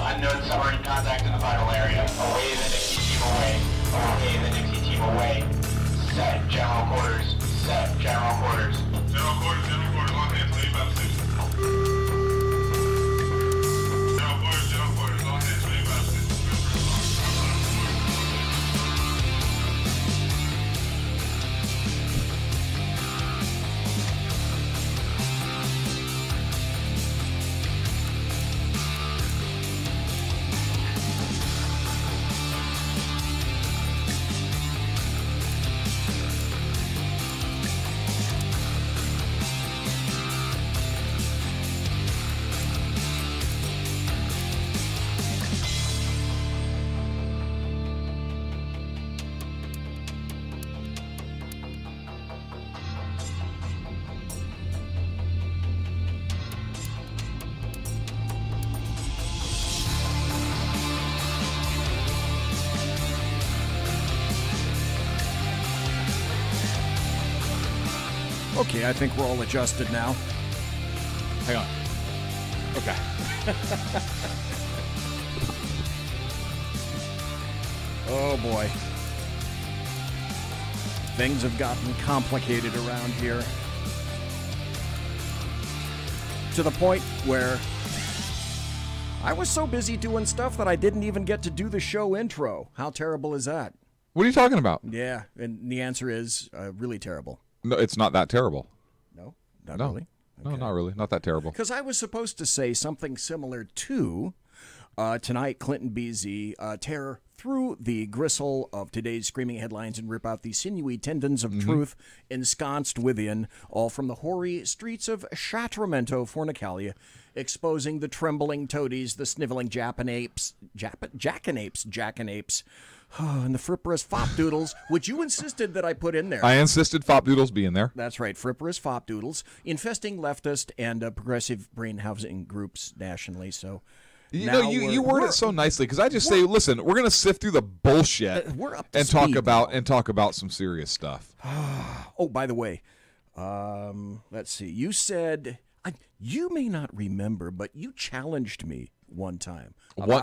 Unknown submarine contact in the vital area. Away the Nixie team away. Away the Nixie team away. Set general quarters. Set general quarters. General quarters, on hands, leave out of station. General quarters, on hands, leave out of station. Okay, I think we're all adjusted now. Hang on. Okay. Oh boy. Things have gotten complicated around here. To the point where I was so busy doing stuff that I didn't even get to do the show intro. How terrible is that? What are you talking about? Yeah, and the answer is really terrible. No, it's not that terrible. No, not No. really. No, not really. Not that terrible. Because I was supposed to say something similar to tonight, Clint and BZ tear through the gristle of today's screaming headlines and rip out the sinewy tendons of truth ensconced within, all from the hoary streets of Sacramento, Fornicalia, exposing the trembling toadies, the sniveling jackanapes, and the fripperous fopdoodles, which you insisted that I put in there. I insisted fopdoodles be in there. That's right, fripperous fopdoodles, infesting leftist and progressive brain housing groups nationally. So, You word it so nicely because I just say, listen, we're gonna sift through the bullshit we're up to and speed, talk about some serious stuff. Oh, by the way, let's see. You said you may not remember, but you challenged me one time.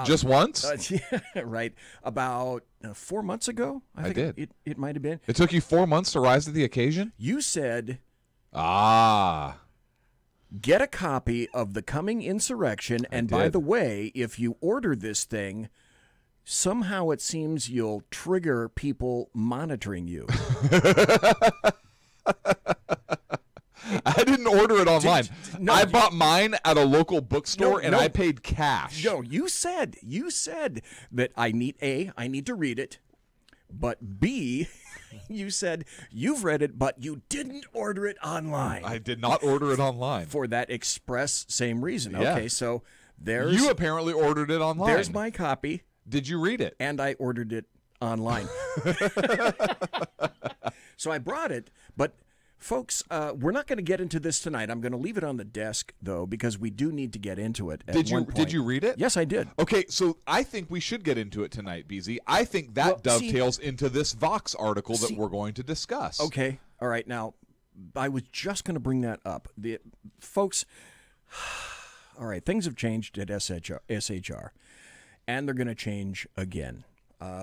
Just once? Yeah, right. About 4 months ago, I think did. It might have been. It took you 4 months to rise to the occasion? You said, get a copy of The Coming Insurrection, and by the way, if you order this thing, somehow it seems you'll trigger people monitoring you. I didn't order it online. I bought mine at a local bookstore, and I paid cash. No, you said that I need to read it, but B, you said you've read it, but you didn't order it online. I did not order it online. For that express same reason. Yeah. Okay, so there's... You apparently ordered it online. There's my copy. Did you read it? And I ordered it online. So I brought it, but Folks, we're not going to get into this tonight. I'm going to leave it on the desk, though, because we do need to get into it. Did you read it? Yes, I did. Okay, so I think we should get into it tonight, BZ. I think that dovetails into this Vox article that we're going to discuss. Okay, all right. Now, I was just going to bring that up. Folks, all right, things have changed at SHR, and they're going to change again.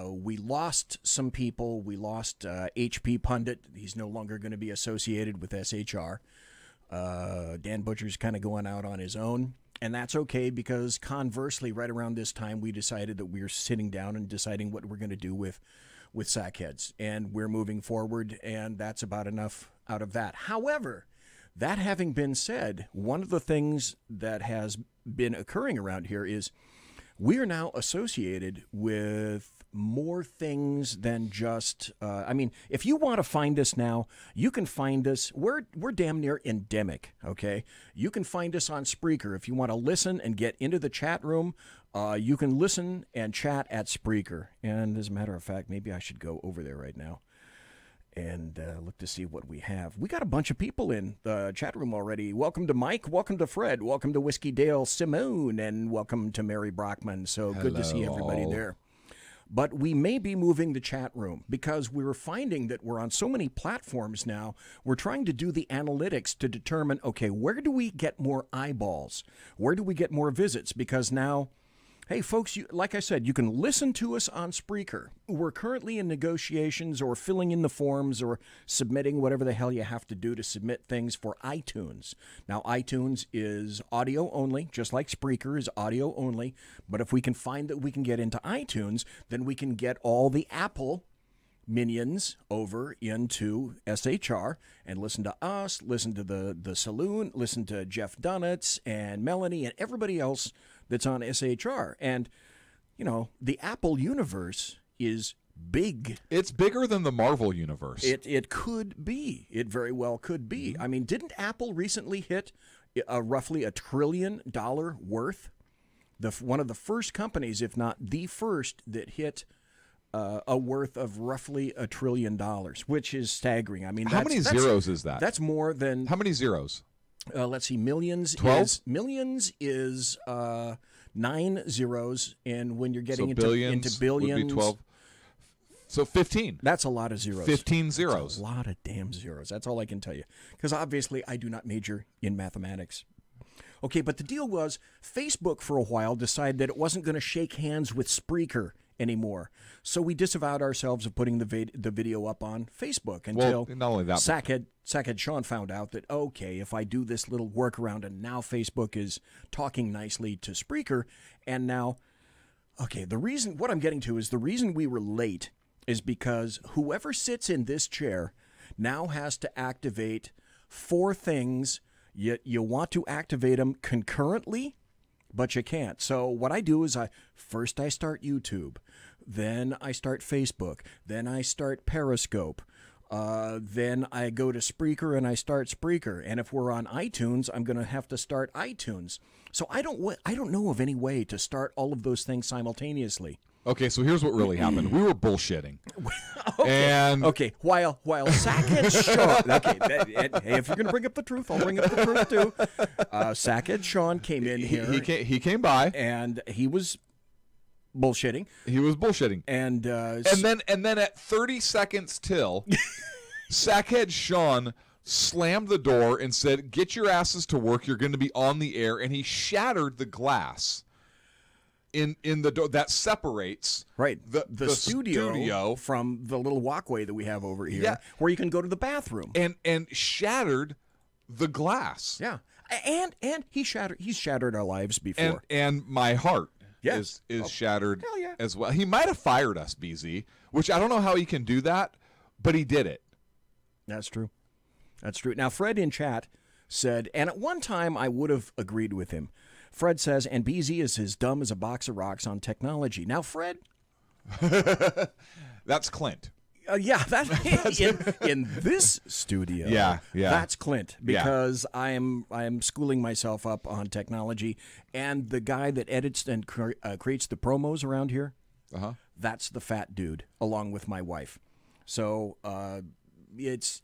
We lost some people. We lost HP Pundit. He's no longer going to be associated with SHR. Dan Butcher's kind of going out on his own, and that's okay because conversely, right around this time, we decided that we were sitting down and deciding what we're going to do with Sackheads, and we're moving forward, and that's about enough out of that. However, that having been said, one of the things that has been occurring around here is we are now associated with more things than just, I mean, if you want to find us now, you can find us. We're damn near endemic, okay? You can find us on Spreaker. If you want to listen and get into the chat room, you can listen and chat at Spreaker. And as a matter of fact, maybe I should go over there right now and look to see what we have. We got a bunch of people in the chat room already. Welcome to Mike. Welcome to Fred. Welcome to Whiskey Dale Simone. And welcome to Mary Brockman. So good to see everybody there. But we may be moving the chat room because we're finding that we're on so many platforms now. We're trying to do the analytics to determine, okay, where do we get more eyeballs? Where do we get more visits? Because now, hey, folks, like I said, you can listen to us on Spreaker. We're currently in negotiations or filling in the forms or submitting whatever the hell you have to do to submit things for iTunes. Now, iTunes is audio only, just like Spreaker is audio only. But if we can find that we can get into iTunes, then we can get all the Apple minions over into SHR and listen to us, listen to the Saloon, listen to Jeff Dunnitz and Melanie and everybody else that's on SHR. And, you know, the Apple universe is big. It's bigger than the Marvel universe. It could be. It very well could be. I mean, didn't Apple recently hit roughly $1 trillion worth? One of the first companies, if not the first, that hit a worth of roughly $1 trillion, which is staggering. I mean, how many zeros is that? That's more than... How many zeros? Let's see, millions 12? Millions is 9 zeros, and when you're getting into billions would be 12. So 15. That's a lot of zeros. 15 zeros. That's a lot of damn zeros. That's all I can tell you. Because obviously I do not major in mathematics. Okay, but the deal was Facebook for a while decided that it wasn't going to shake hands with Spreaker anymore. So we disavowed ourselves of putting the video up on Facebook until not only that, Sackhead Shaun found out that, okay, if I do this little workaround and now Facebook is talking nicely to Spreaker, and now, okay, what I'm getting to is the reason we were late is because whoever sits in this chair now has to activate 4 things. You want to activate them concurrently, but you can't. So what I do is first I start YouTube, then I start Facebook, then I start Periscope, then I go to Spreaker and I start Spreaker. And if we're on iTunes, I'm going to have to start iTunes. So I don't know of any way to start all of those things simultaneously. Okay, so here's what really happened. We were bullshitting. While Sackhead Shaun, hey, if you're going to bring up the truth, I'll bring up the truth too. Sackhead Shaun came in here. He came by, and he was bullshitting. He was bullshitting, and then at 30 seconds till, Sackhead Shaun slammed the door and said, "Get your asses to work. You're going to be on the air," and he shattered the glass in the door that separates the studio from the little walkway that we have over here, where you can go to the bathroom, and shattered the glass. Yeah, and he's shattered our lives before, and my heart is shattered as well. He might have fired us, BZ, which I don't know how he can do that, but he did it. That's true. That's true. Now, Fred in chat said, and at one time I would have agreed with him. Fred says, and BZ is as dumb as a box of rocks on technology. Now, Fred. That's Clint. That's in this studio. Yeah. That's Clint, because I am schooling myself up on technology, and the guy that edits and creates the promos around here, that's the fat dude, along with my wife. So it's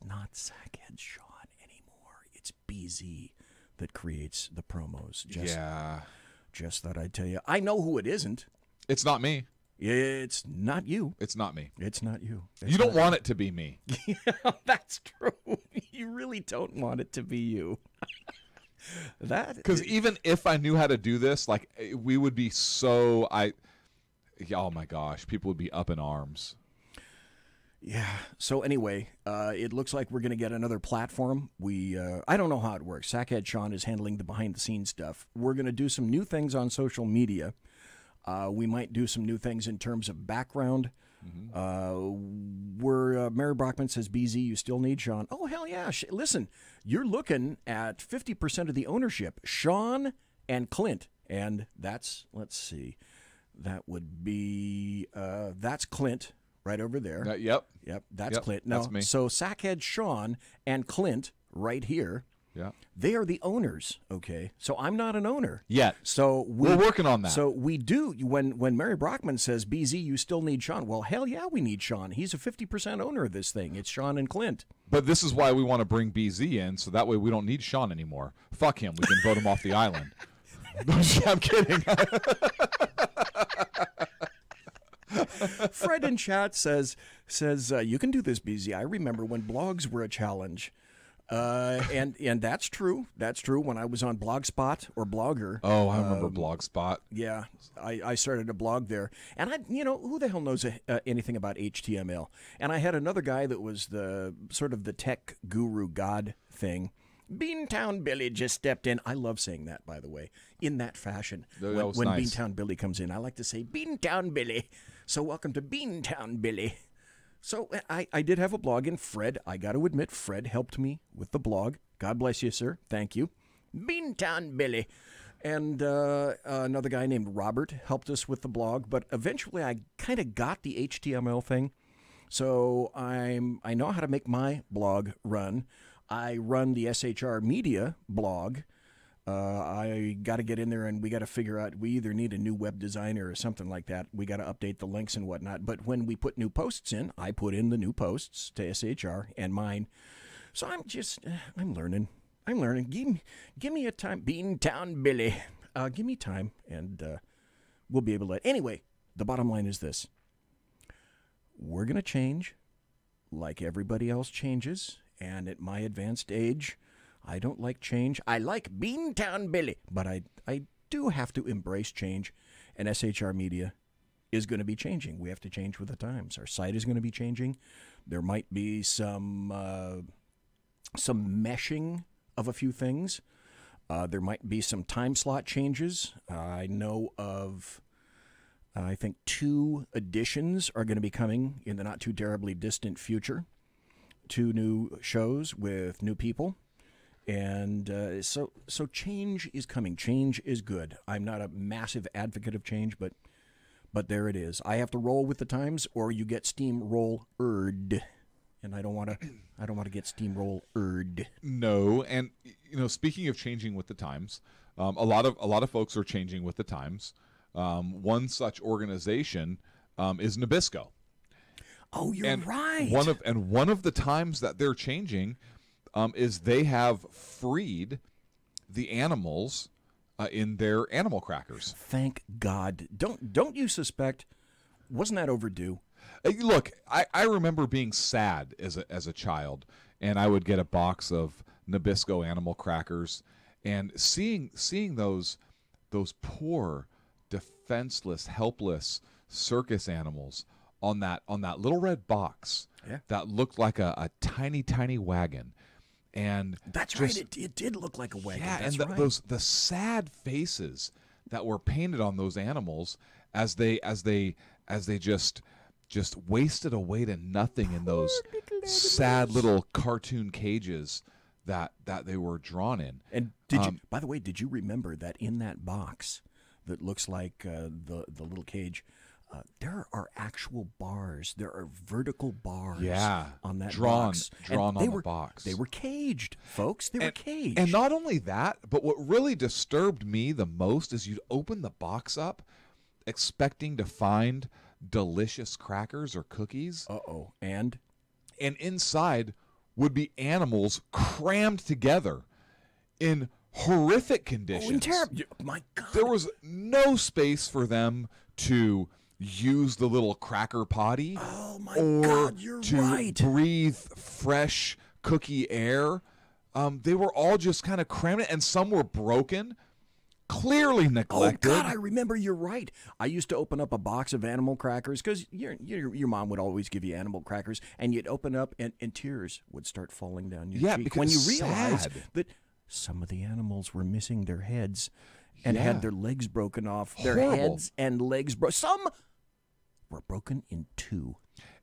not Sackhead Shaun anymore. It's BZ that creates the promos. Just thought I'd tell you. I know who it isn't. It's not me. It's not you. It's not me. It's not you. You don't want it to be me. Yeah, that's true. You really don't want it to be you. Because even if I knew how to do this, like, we would be so oh my gosh, people would be up in arms. Yeah. So anyway, it looks like we're going to get another platform. I don't know how it works. Sackhead Shaun is handling the behind-the-scenes stuff. We're going to do some new things on social media. We might do some new things in terms of background. Mary Brockman says, BZ, you still need Shaun. Oh, hell yeah. Listen, you're looking at 50% of the ownership. Shaun and Clint. And that's, let's see, that would be, that's Clint right over there. Yep. That's Clint. No, that's me. So Sackhead Shaun and Clint right here. Yeah. They are the owners, okay? So I'm not an owner. Yet. So we're working on that. So we do, when Mary Brockman says, BZ, you still need Shaun. Well, hell yeah, we need Shaun. He's a 50% owner of this thing. It's Shaun and Clint. But this is why we want to bring BZ in, so that way we don't need Shaun anymore. Fuck him. We can vote him off the island. I'm kidding. Fred in chat says you can do this, BZ. I remember when blogs were a challenge. And that's true. That's true. When I was on Blogspot or Blogger. Oh, I remember Blogspot. Yeah, I started a blog there, and who the hell knows anything about HTML? And I had another guy that was the sort of the tech guru god thing. Beantown Billy just stepped in. I love saying that, by the way, in that fashion. When nice. Beantown Billy comes in, I like to say Beantown Billy. So welcome to Beantown Billy. So I did have a blog, and Fred, I got to admit, Fred helped me with the blog. God bless you, sir. Thank you. Beantown Billy. And another guy named Robert helped us with the blog, but eventually I kind of got the HTML thing. So I know how to make my blog run. I run the SHR Media blog. I got to get in there, and we got to figure out, we either need a new web designer or something like that. We got to update the links and whatnot. But when we put new posts in, I put in the new posts to SHR and mine. So I'm learning. Give me a time. Beantown Billy. Give me time, and we'll be able to. Anyway, the bottom line is this. We're going to change like everybody else changes. And at my advanced age, I don't like change. I like Beantown Billy, but I do have to embrace change, and SHR Media is going to be changing. We have to change with the times. Our site is going to be changing. There might be some meshing of a few things. There might be some time slot changes. I know of, I think, 2 editions are going to be coming in the not too terribly distant future. 2 new shows with new people. And so change is coming. Change is good. I'm not a massive advocate of change, but there it is. I have to roll with the times, or you get steamrolled. And I don't want to get steamrolled. No, and speaking of changing with the times, a lot of folks are changing with the times. One such organization is Nabisco. Oh, you're right. One of the times that they're changing is they have freed the animals in their animal crackers. Thank God. Don't you suspect? Wasn't that overdue? Look, I remember being sad as a child, and I would get a box of Nabisco animal crackers, and seeing those poor, defenseless, helpless circus animals on that little red box that looked like a tiny wagon. And that's right. It did look like a wagon. Yeah, that's and right. the sad faces that were painted on those animals as they just wasted away to nothing in those sad little cartoon cages that they were drawn in. And by the way, did you remember that in that box that looks like the little cage? There are actual bars. There are vertical bars on that box. Drawn on the box. They were caged, folks. They were caged. And not only that, but what really disturbed me the most is you'd open the box up expecting to find delicious crackers or cookies. Uh-oh. And and inside would be animals crammed together in horrific conditions. My God. There was no space for them to use the little cracker potty or God, you're to right. breathe fresh cookie air. They were all just kind of crammed in, and some were broken, clearly neglected. Oh, God, I remember. You're right. I used to open up a box of animal crackers because your mom would always give you animal crackers, and you'd open up, and tears would start falling down your cheek because when you it's realized sad. that some of the animals were missing their heads and had their legs broken off. Their Horrible. heads and legs broken. Some were broken in two.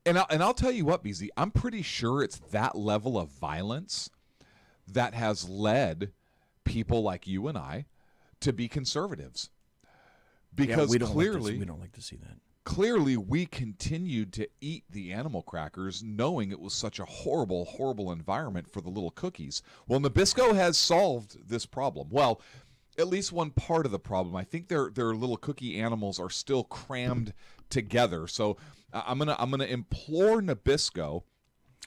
And I'll tell you what, BZ, I'm pretty sure it's that level of violence that has led people like you and I to be conservatives. Because we don't clearly we don't like to see that. Clearly, we continued to eat the animal crackers knowing it was such a horrible, horrible environment for the little cookies. Well, Nabisco has solved this problem. Well, at least one part of the problem. I think their little cookie animals are still crammed together. So I'm gonna implore Nabisco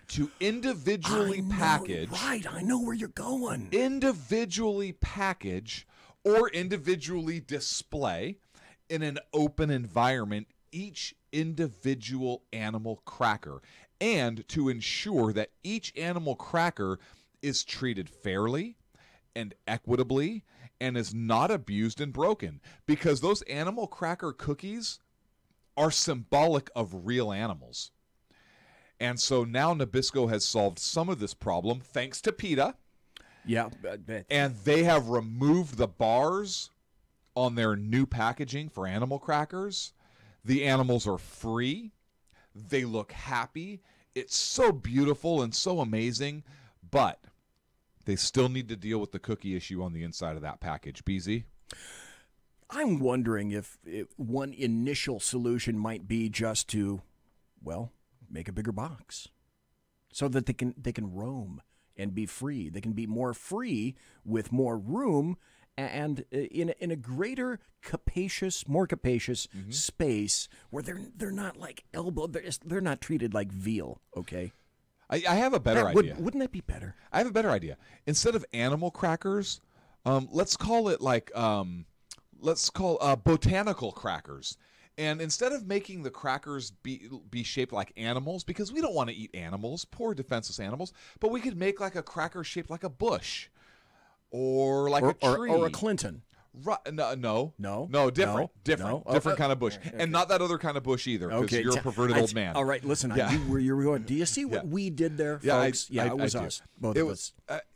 to individually package. Right, I know where you're going. Individually package or individually display in an open environment each individual animal cracker, and to ensure that each animal cracker is treated fairly and equitably and is not abused and broken, because those animal cracker cookies are symbolic of real animals. And so now Nabisco has solved some of this problem thanks to PETA. Yeah. And they have removed the bars on their new packaging for animal crackers. The animals are free. They look happy. It's so beautiful and so amazing, but they still need to deal with the cookie issue on the inside of that package. BZ? I'm wondering if one initial solution might be just to, well, make a bigger box so that they can roam and be free. They can be more free with more room and in a greater more capacious space where they're not like elbowed. They're not treated like veal. Okay. I have a better idea. Wouldn't that be better? I have a better idea. Instead of animal crackers, let's call it like botanical crackers. And instead of making the crackers be shaped like animals, because we don't want to eat animals, poor defenseless animals, but we could make like a cracker shaped like a bush, or like a tree, or a Clinton. No, different kind of bush, and not that other kind of bush either, because you're a perverted old man. All right, listen, you were going. Do you see what we did there, folks? It was us, both of us.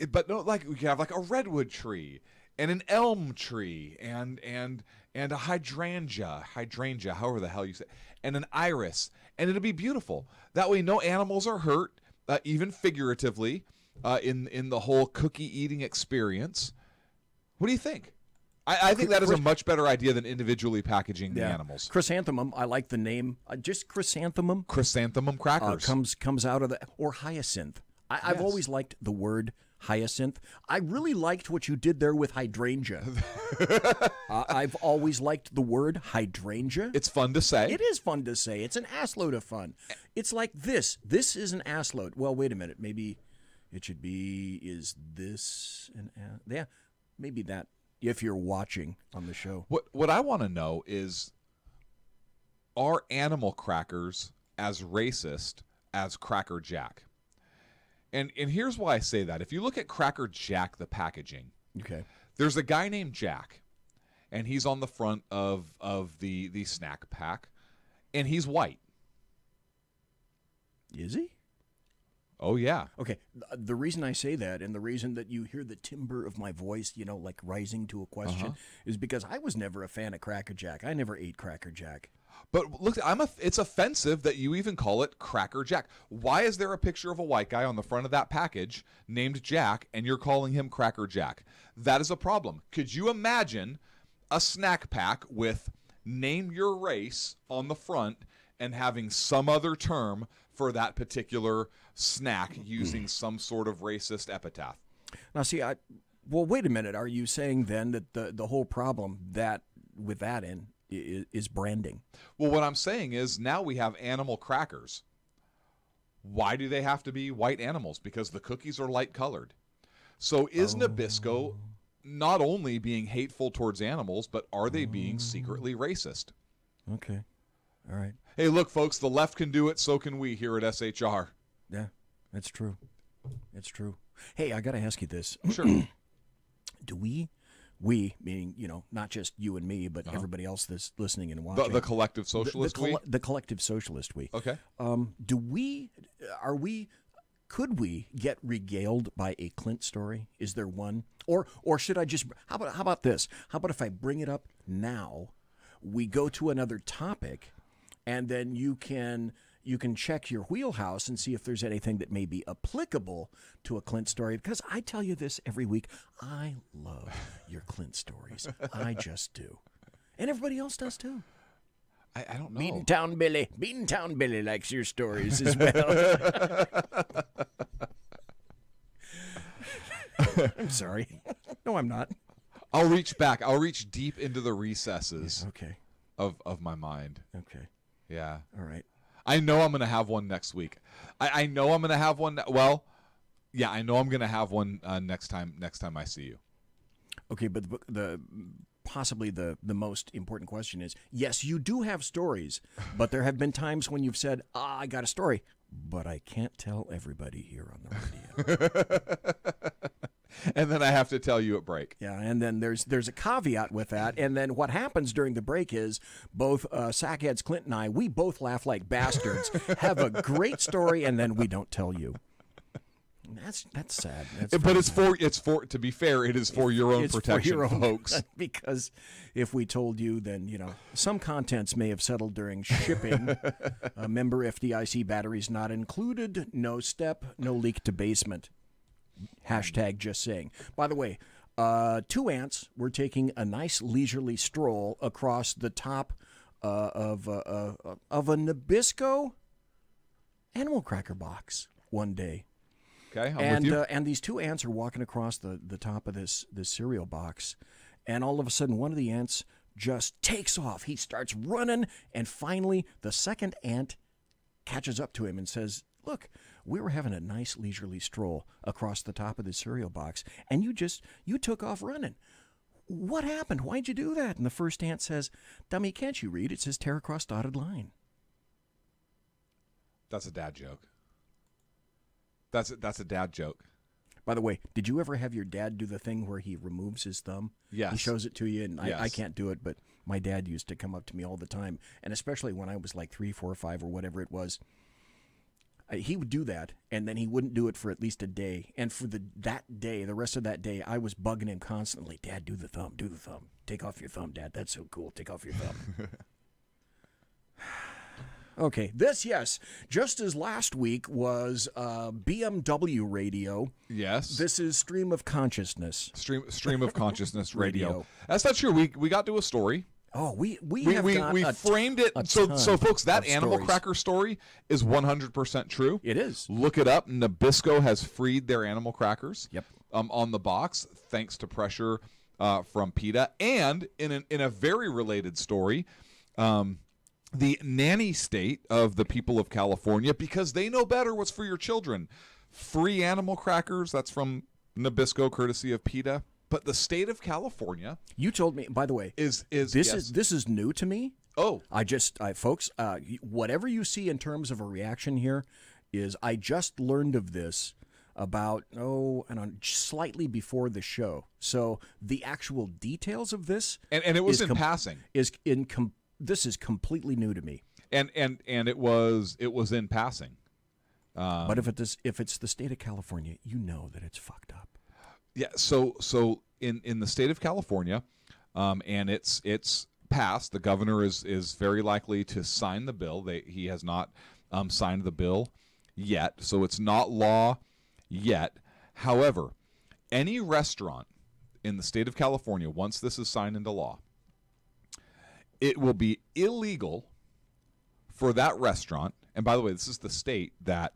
But no, like we could have like a redwood tree and an elm tree and a hydrangea, however the hell you say, and an iris, and it'll be beautiful. That way, no animals are hurt, even figuratively, in the whole cookie eating experience. What do you think? I think that is a much better idea than individually packaging the animals. Chrysanthemum, I like the name. Just chrysanthemum. Chrysanthemum crackers comes out of or hyacinth. I've always liked the word hyacinth. I really liked what you did there with hydrangea. I've always liked the word hydrangea. It's fun to say. It is fun to say. It's an assload of fun. It's like this. This is an assload. Well, wait a minute. Maybe it should be, is this an yeah, maybe that, if you're watching on the show. What I want to know is, are animal crackers as racist as Cracker Jack? And here's why I say that. If you look at Cracker Jack, the packaging, okay, there's a guy named Jack, and he's on the front of the snack pack, and he's white. Is he? Oh, yeah. Okay, the reason I say that, and the reason that you hear the timbre of my voice, like rising to a question, is because I was never a fan of Cracker Jack. I never ate Cracker Jack. But look, it's offensive that you even call it Cracker Jack. Why is there a picture of a white guy on the front of that package named Jack, and you're calling him Cracker Jack? That is a problem. Could you imagine a snack pack with name your race on the front and having some other term for that particular snack using some sort of racist epitaph? Now, see, well, wait a minute. Are you saying then that the whole problem with that is branding? Well, what I'm saying is now we have animal crackers. Why do they have to be white animals? Because the cookies are light colored. So is Nabisco not only being hateful towards animals, but are they being secretly racist? Okay. All right. Hey, look, folks, the left can do it, so can we here at SHR. Yeah, that's true. It's true. Hey, I got to ask you this. Sure. Do we, meaning, not just you and me, but everybody else that's listening and watching. The collective socialist the collective socialist we. Okay. Could we get regaled by a Clint story? Is there one? Or should I just, how about this? How about if I bring it up now, we go to another topic, and then you can check your wheelhouse and see if there's anything that may be applicable to a Clint story. Because I tell you this every week, I love your Clint stories. I just do. And everybody else does too. I don't know. Beatontown Billy likes your stories as well. I'm sorry. No, I'm not. I'll reach back. I'll reach deep into the recesses Okay. of my mind. Okay. Yeah. All right. I know I'm going to have one next week. I know I'm going to have one. Well, yeah, I know I'm going to have one next time I see you. Okay, but possibly the most important question is, yes, you do have stories, but there have been times when you've said, I got a story, but I can't tell everybody here on the radio. And then I have to tell you at break. Yeah, and then there's a caveat with that. And then what happens during the break is both Sackheads, Clint and I, we both laugh like bastards, have a great story, and then we don't tell you. That's sad. But it's for to be fair, it is for your own protection, for your own, folks. Because if we told you, then some contents may have settled during shipping. Member FDIC batteries not included. No step. No leak to basement. Hashtag just saying. By the way, two ants were taking a nice leisurely stroll across the top of a Nabisco animal cracker box one day. Okay, I'm with you. And these two ants are walking across the top of this cereal box, and all of a sudden one of the ants just takes off. He starts running, and finally the second ant catches up to him and says, "Look, we were having a nice leisurely stroll across the top of the cereal box, and you took off running. What happened? Why'd you do that?" And the first ant says, "Dummy, can't you read? It says tear across dotted line." That's a dad joke. That's a dad joke. By the way, did you ever have your dad do the thing where he removes his thumb? Yes. He shows it to you, and Yes. I can't do it, but my dad used to come up to me all the time, and especially when I was like 3, 4, 5, or whatever it was. He would do that, and then he wouldn't do it for at least a day. And for the rest of that day, I was bugging him constantly. "Dad, do the thumb. Take off your thumb, Dad. That's so cool. Take off your thumb." Okay, just as last week was BMW radio. Yes. This is Stream of Consciousness. Stream of Consciousness radio. That's not true. We got to a story. Oh, we framed it. So folks, that animal stories. cracker story is 100% true. It is. Look it up. Nabisco has freed their animal crackers. Yep. On the box, thanks to pressure from PETA. And in a very related story, the nanny state of the people of California, because they know better what's for your children. Free animal crackers. That's from Nabisco, courtesy of PETA. But the state of California, you told me, by the way, this is new to me. Oh, folks, whatever you see in terms of a reaction here is I just learned of this about slightly before the show. So the actual details of this and it was in passing. This is completely new to me. And it was in passing. But if it's the state of California, you know that it's fucked up. Yeah, so in the state of California, and it's passed. The governor is very likely to sign the bill. He has not signed the bill yet, so it's not law yet. However, any restaurant in the state of California, once this is signed into law, it will be illegal for that restaurant. And by the way, this is the state that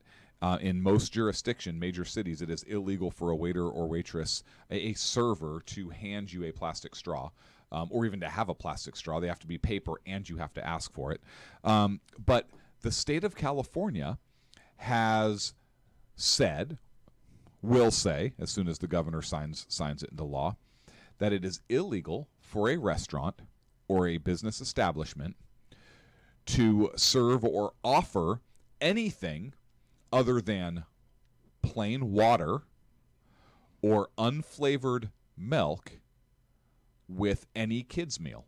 in most major cities, it is illegal for a waiter or waitress, a server, to hand you a plastic straw, or even to have a plastic straw. They have to be paper, and you have to ask for it. But the state of California has said, will say, as soon as the governor signs it into law, that it is illegal for a restaurant or a business establishment to serve or offer anything other than plain water or unflavored milk with any kids' meal.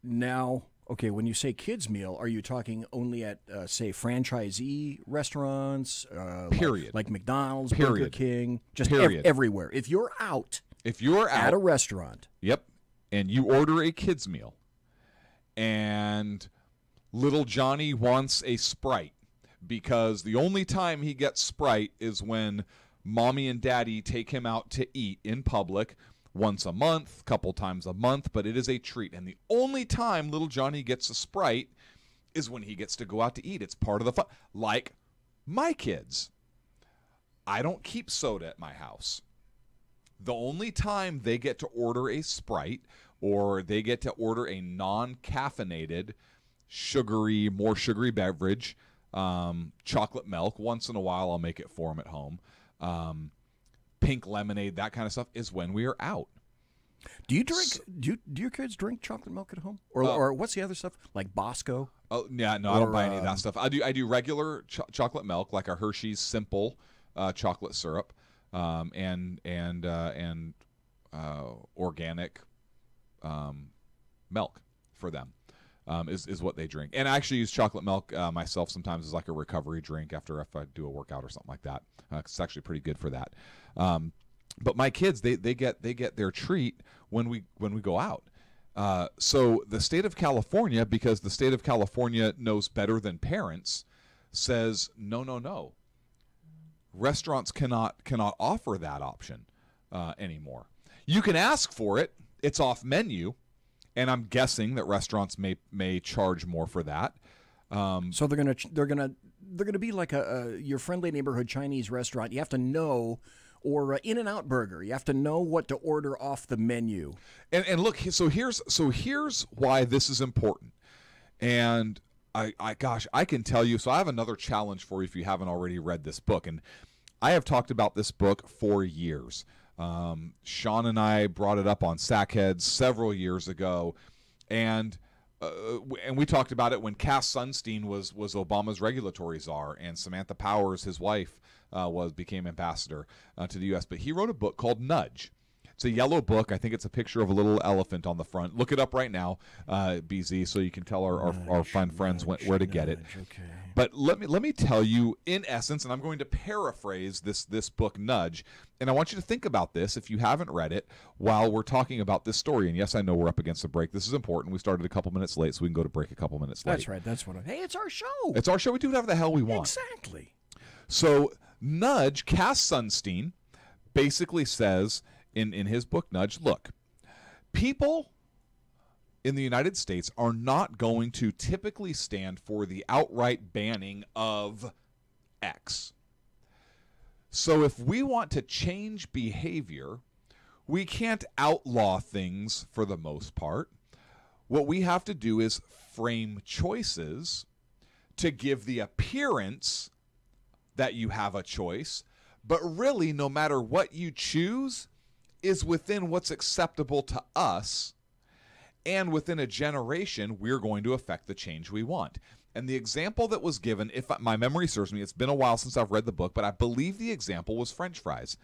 Now, okay, when you say kids' meal, are you talking only at, say, franchisee restaurants? Period. Like McDonald's, Period. Burger King, just Period. everywhere. If you're out at a restaurant. Yep, and you order a kids' meal, and little Johnny wants a Sprite because the only time he gets Sprite is when mommy and daddy take him out to eat in public once a month, couple times a month, but it is a treat. And the only time little Johnny gets a Sprite is when he gets to go out to eat. It's part of the fun. Like my kids. I don't keep soda at my house. The only time they get to order a Sprite or they get to order a non-caffeinated, more sugary beverage, chocolate milk, once in a while I'll make it for them at home, pink lemonade, that kind of stuff, is when we are out. Do you drink? Do your kids drink chocolate milk at home, or what's the other stuff like Bosco? Oh yeah, no, I don't buy any of that stuff. I do regular chocolate milk, like a Hershey's Simple chocolate syrup, and organic milk for them. Is what they drink. And I actually use chocolate milk myself sometimes as like a recovery drink after if I do a workout or something like that. It's actually pretty good for that. But my kids, they get their treat when we go out. So the state of California, because the state of California knows better than parents, says no. Restaurants cannot offer that option anymore. You can ask for it. It's off menu. And I'm guessing that restaurants may charge more for that. So they're gonna be like your friendly neighborhood Chinese restaurant. You have to know, or In-N-Out Burger. You have to know what to order off the menu. And look, so here's why this is important. And I can tell you. So I have another challenge for you if you haven't already read this book. And I have talked about this book for years. Shaun and I brought it up on Sackheads several years ago, and we talked about it when Cass Sunstein was Obama's regulatory czar, and Samantha Powers, his wife, became ambassador to the U.S. But he wrote a book called Nudge. It's a yellow book. I think it's a picture of a little elephant on the front. Look it up right now, BZ, so you can tell our fine friends where to get it. Okay. But let me tell you, in essence, and I'm going to paraphrase this book, Nudge, and I want you to think about this if you haven't read it while we're talking about this story. And yes, I know we're up against the break. This is important. We started a couple minutes late, so we can go to break a couple minutes late. That's right. That's what. Hey, it's our show. It's our show. We do whatever the hell we want. Exactly. So Nudge, Cass Sunstein, basically says in his book Nudge, look, people in the United States are not going to typically stand for the outright banning of X. So if we want to change behavior, we can't outlaw things for the most part. What we have to do is frame choices to give the appearance that you have a choice, but really, no matter what you choose, is within what's acceptable to us, and within a generation, we're going to affect the change we want. And the example that was given, if my memory serves me, it's been a while since I've read the book, but I believe the example was French fries.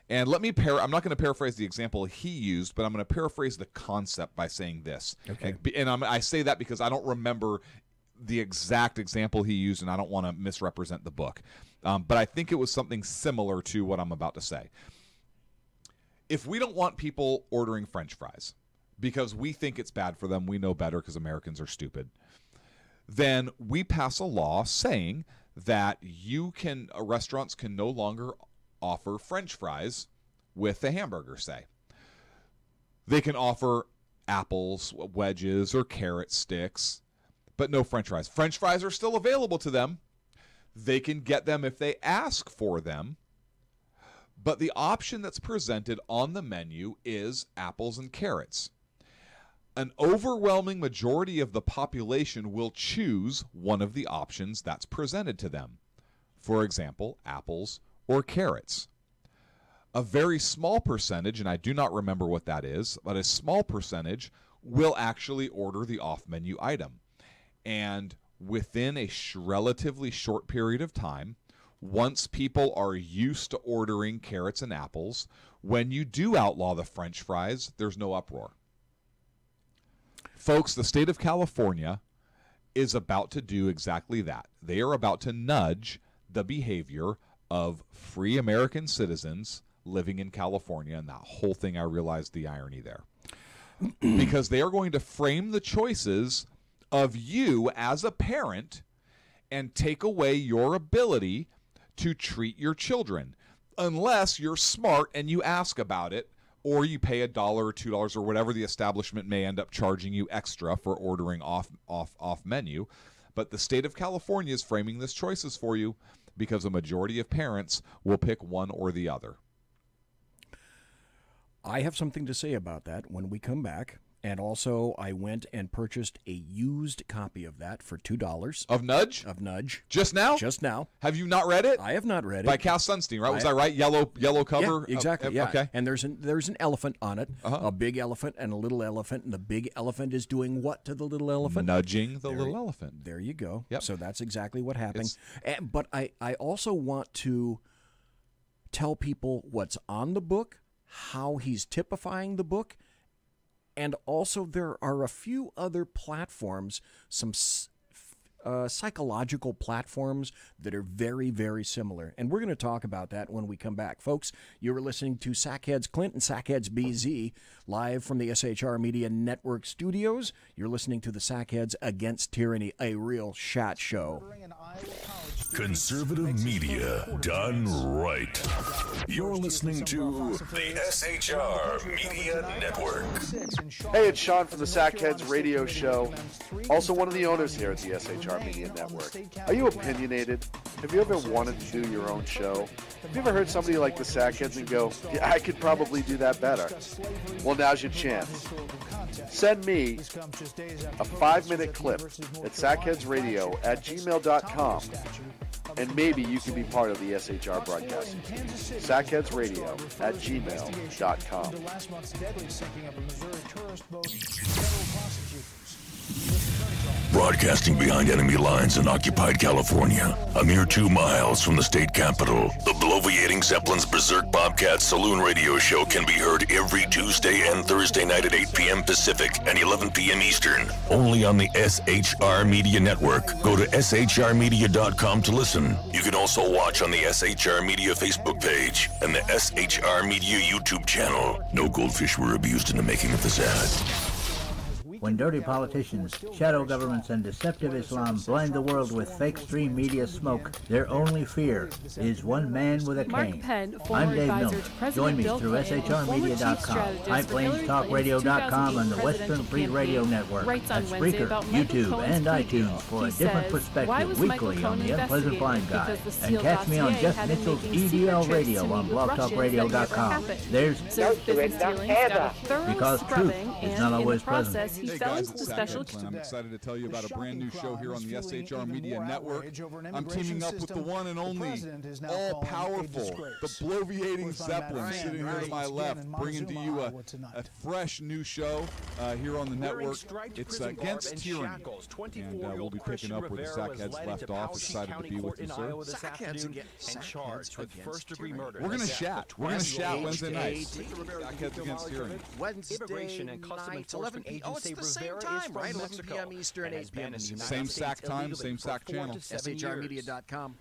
And I'm not going to paraphrase the example he used, but I'm going to paraphrase the concept by saying this. Okay. And I say that because I don't remember the exact example he used, and I don't want to misrepresent the book. But I think it was something similar to what I'm about to say. If we don't want people ordering French fries because we think it's bad for them, we know better because Americans are stupid, then we pass a law saying that restaurants can no longer offer French fries with a hamburger, say. They can offer apples, wedges, or carrot sticks, but no French fries. French fries are still available to them. They can get them if they ask for them. But the option that's presented on the menu is apples and carrots. an overwhelming majority of the population will choose one of the options that's presented to them. For example, apples or carrots. A very small percentage, and I do not remember what that is, but a small percentage will actually order the off-menu item. And within a relatively short period of time, once people are used to ordering carrots and apples, when you do outlaw the French fries, there's no uproar. Folks, the state of California is about to do exactly that. They are about to nudge the behavior of free American citizens living in California, and that whole thing, I realized the irony there. Because they are going to frame the choices of you as a parent and take away your ability to treat your children, unless you're smart and you ask about it, or you pay $1 or $2 or whatever the establishment may end up charging you extra for ordering off menu. But the state of California is framing this choices for you because a majority of parents will pick one or the other. I have something to say about that when we come back. And also, I went and purchased a used copy of that for $2. Of Nudge? Of Nudge. Just now? Just now. Have you not read it? I have not read it. By Cass Sunstein, right? Was that right? Yellow cover? Yeah, exactly, yeah. Okay. And there's an elephant on it, a big elephant and a little elephant, and the big elephant is doing what to the little elephant? Nudging the little elephant. There you go. Yep. So that's exactly what happened. But I also want to tell people what's on the book, how he's typifying the book, and also there are a few other platforms, some psychological platforms that are very, very similar. And we're going to talk about that when we come back. Folks, you were listening to Sackheads Clint and Sackheads BZ live from the SHR Media Network studios. You're listening to the Sackheads Against Tyranny, a real shot show. Conservative media done right. You're listening to the SHR Media Network. Hey, it's Shaun from the Sackheads radio show. Also one of the owners here at the SHR Media Network. Are you opinionated? Have you ever wanted to do your own show? Have you ever heard somebody like the Sackheads and go, yeah, I could probably do that better? Well, now's your chance. Send me a 5-minute clip at sackheadsradio@gmail.com, and maybe you can be part of the SHR broadcasting team. sackheadsradio@gmail.com. Broadcasting behind enemy lines in occupied California, a mere 2 miles from the state capital, the bloviating Zeppelin's Berserk Bobcat Saloon radio show can be heard every Tuesday and Thursday night at 8 p.m. Pacific and 11 p.m. Eastern, only on the SHR Media Network. Go to shrmedia.com to listen. You can also watch on the SHR Media Facebook page and the SHR Media YouTube channel. No goldfish were abused in the making of this ad. When dirty politicians, shadow governments, and deceptive Islam blind the world with fake stream media smoke, their only fear is one man with a cane. I'm Dave Miller. Join me through shrmedia.com, highplanestalkradio.com, and the Western Free Radio Network, at Spreaker, YouTube, and iTunes for a different perspective weekly on the Unpleasant Blind Guy. And catch me on Jeff Mitchell's EDL Radio on blogtalkradio.com. There's because truth is not always pleasant. Hey guys, it's Sackheads, and I'm excited to tell you about a brand new show here on the SHR Media Network. I'm teaming up with the one and only, all-powerful, the bloviating Zeppelin sitting here to my left, bringing to you a fresh new show here on the network. It's Against Tyranny, and we'll be picking up where the Sackheads left off. Excited to be with you, sir. We're going to chat. We're going to chat Wednesday night. Sackheads Against Tyranny. Wednesday night, 11 p.m. Oh, it's the same time, right? 11 p.m. Eastern, 8 p.m. Same SAC time, same SAC channel. SHRmedia.com.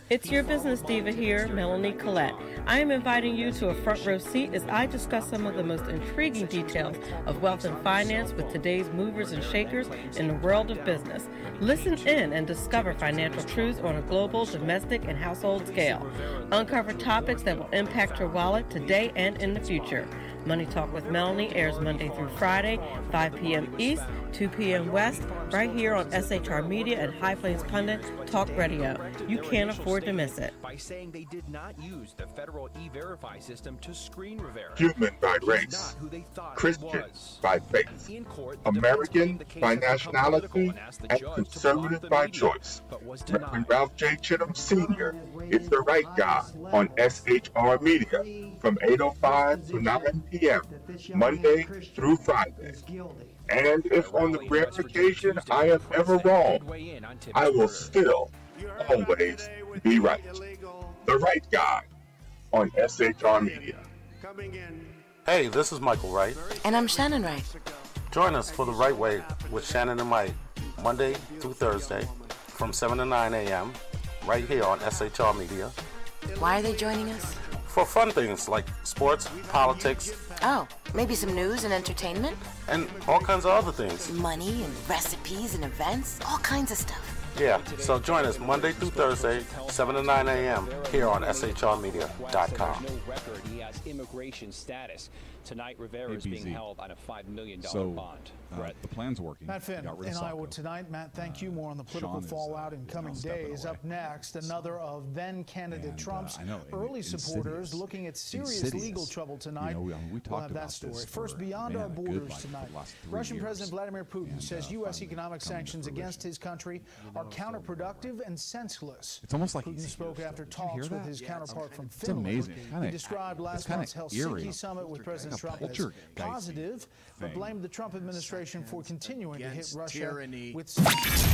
It's your business diva here, Melanie Collette. I am inviting you to a front row seat as I discuss some of the most intriguing details of wealth and finance with today's movers and shakers in the world of business. Listen in and discover financial truths on a global, domestic, and household scale. Uncover topics that will impact your wallet today and in the future. Money Talk with Melanie airs Monday through Friday, 5 p.m. East, 2 p.m. West, right here on SHR Media and High Plains Pundit Talk Radio. You can't afford to miss it. By saying they did not use the federal E-Verify system to screen Rivera. Human by race, Christian by faith, American by nationality, and conservative by choice. Reverend Ralph J. Chittum Sr. is the right guy on SHR Media from 8:05 to 9 p.m. Monday through Friday. And if on the rare occasion I am ever wrong, I will still always be right. The right guy on SHR Media. Hey, this is Michael Wright. And I'm Shannon Wright. Join us for The Right Way with Shannon and Mike, Monday through Thursday from 7 to 9 a.m. right here on SHR Media. Why are they joining us? For fun things like sports, politics. Oh, maybe some news and entertainment? And all kinds of other things. Money and recipes and events, all kinds of stuff. Yeah, so join us Monday through Thursday, 7 to 9 a.m. here on shrmedia.com. Immigration status. Tonight, Rivera is being held on a $5 million bond. The plan's working. Matt Finn in Iowa tonight. Matt, thank you. More on the political fallout in coming days. Up next, another of then-candidate Trump's early supporters looking at serious legal trouble tonight. We we'll talked have that story. First, beyond our borders tonight, Russian President Vladimir Putin says U.S. economic sanctions against his country are counterproductive and senseless. It's almost like Putin spoke after talks with his counterpart from It's Finland. amazing. He described last month's Helsinki summit with President Trump as positive, but blamed the Trump administration for continuing to hit Russia tyranny. with...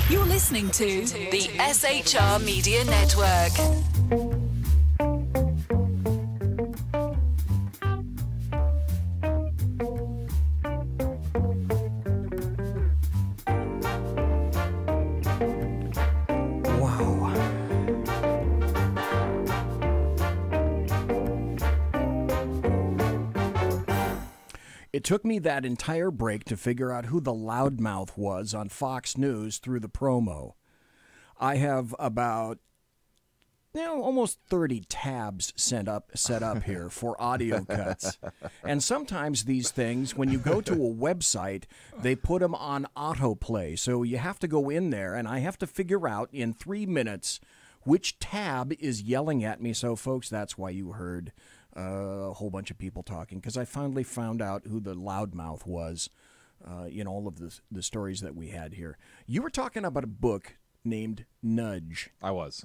You're listening to the SHR Media Network. It took me that entire break to figure out who the loudmouth was on Fox News through the promo. I have about almost 30 tabs set up here for audio cuts. And sometimes these things, when you go to a website, they put them on autoplay. So you have to go in there, and I have to figure out in 3 minutes which tab is yelling at me. So, folks, that's why you heard a whole bunch of people talking, because I finally found out who the loudmouth was in all of the stories that we had here. You were talking about a book named Nudge. I was.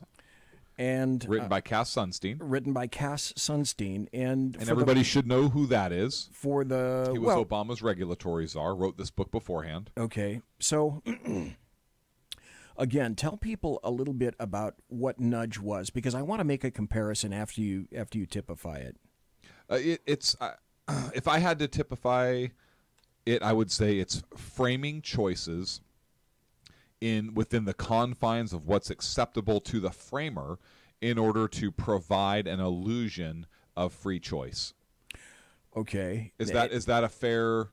And written by Cass Sunstein. Written by Cass Sunstein. And everybody should know who that is. He was Obama's regulatory czar, wrote this book beforehand. Okay. So... Again, tell people a little bit about what Nudge was, because I want to make a comparison after you typify it. It's if I had to typify it, I would say it's framing choices within the confines of what's acceptable to the framer in order to provide an illusion of free choice. Okay. Is that a fair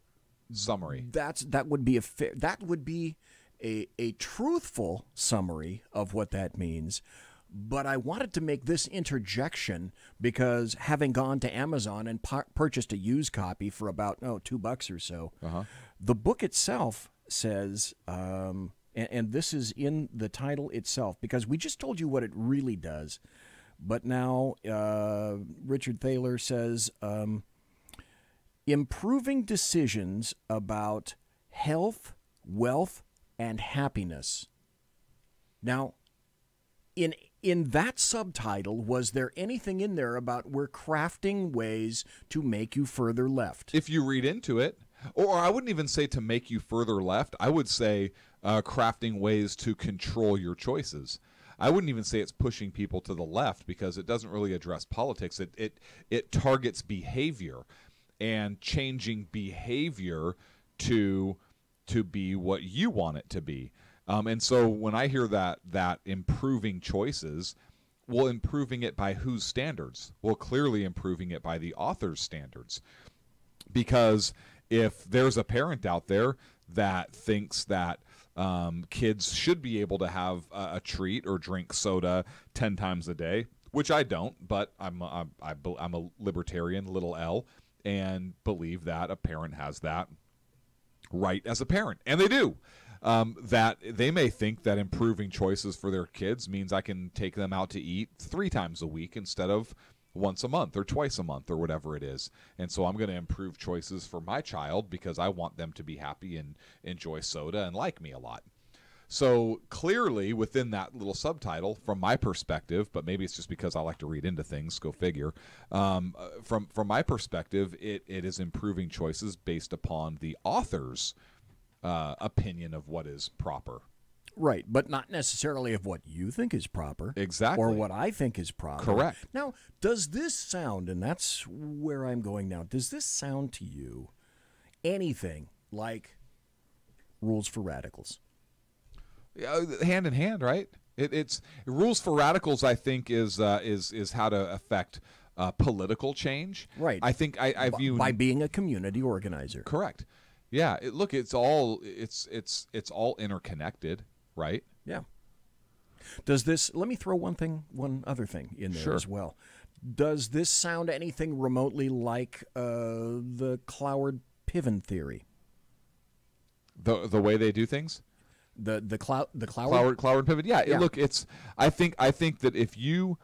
summary? That would be a truthful summary of what that means. But I wanted to make this interjection because having gone to Amazon and purchased a used copy for about $2 or so, the book itself says, and this is in the title itself, because we just told you what it really does. But now Richard Thaler says, improving decisions about health, wealth, and happiness. Now, in that subtitle, was there anything in there about we're crafting ways to make you further left? If you read into it, or I wouldn't even say to make you further left, I would say crafting ways to control your choices. I wouldn't even say it's pushing people to the left, because it doesn't really address politics. It targets behavior and changing behavior to be what you want it to be. And so when I hear that improving choices, well, improving it by whose standards? Well, clearly improving it by the author's standards. Because if there's a parent out there that thinks that kids should be able to have a treat or drink soda 10 times a day, which I don't, but I'm a libertarian, little L, and believe that a parent has that right as a parent, and they do. That they may think that improving choices for their kids means I can take them out to eat 3 times a week instead of once a month or twice a month or whatever it is. And so I'm going to improve choices for my child because I want them to be happy and enjoy soda and like me a lot. So clearly within that little subtitle, from my perspective, but maybe it's just because I like to read into things, go figure, from my perspective, it is improving choices based upon the author's opinion of what is proper. Right, but not necessarily of what you think is proper. Exactly. Or what I think is proper. Correct. Now, does this sound, and that's where I'm going now, does this sound to you anything like Rules for Radicals? Hand in hand, right? It's Rules for Radicals, I think, is how to affect political change. Right. I think I view by being a community organizer. Correct. Yeah. Look, it's all interconnected, right? Yeah. Does this? Let me throw one other thing in there as well. Does this sound anything remotely like the Cloward-Piven theory? The way they do things. The Cloward Piven. Yeah. Look, I think that if you,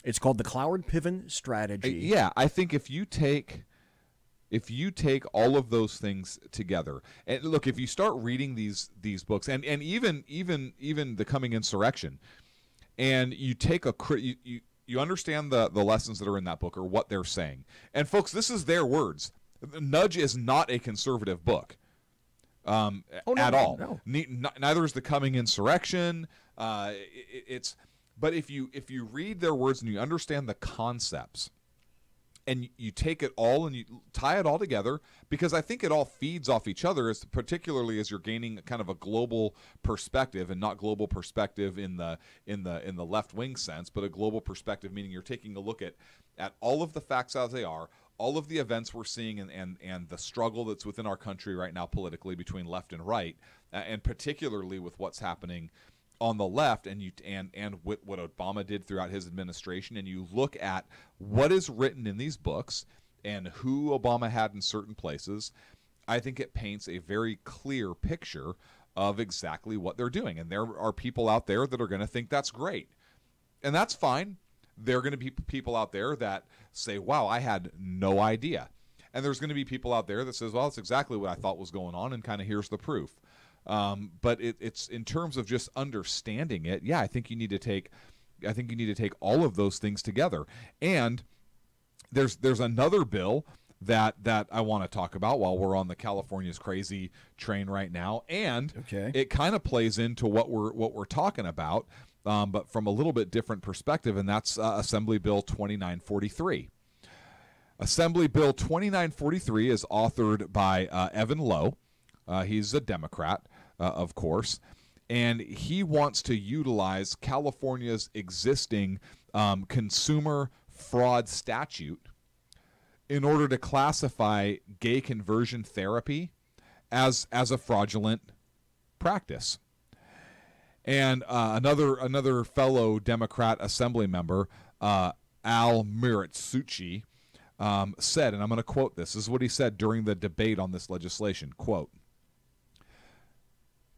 it's called the Cloward-Piven strategy. Yeah, I think if you take all of those things together, and look, if you start reading these books, and even the Coming Insurrection, and you take you understand the lessons that are in that book or what they're saying, and folks, this is their words. Nudge is not a conservative book. At all. No. Neither is the Coming Insurrection. But if you read their words and you understand the concepts, and you take it all and you tie it all together, because I think it all feeds off each other, particularly as you're gaining kind of a global perspective, and not global perspective in the left wing sense, but a global perspective, meaning you're taking a look at all of the facts as they are, all of the events we're seeing, and the struggle that's within our country right now politically between left and right, and particularly with what's happening on the left, and what Obama did throughout his administration, and you look at what is written in these books and who Obama had in certain places, I think it paints a very clear picture of exactly what they're doing. And there are people out there that are going to think that's great, and that's fine. There are going to be people out there that say, wow, I had no idea. And there's going to be people out there that says, well, that's exactly what I thought was going on, and kind of here's the proof. But it's in terms of just understanding it. Yeah, I think you need to take all of those things together. And there's another bill that I want to talk about while we're on the California's crazy train right now, and it kind of plays into what we're talking about, but from a little bit different perspective, and that's Assembly Bill 2943. Assembly Bill 2943 is authored by Evan Lowe. He's a Democrat, of course, and he wants to utilize California's existing consumer fraud statute in order to classify gay conversion therapy as a fraudulent practice. And another fellow Democrat Assembly member, Al Miritsuchi, said, and I'm going to quote this is what he said during the debate on this legislation, quote,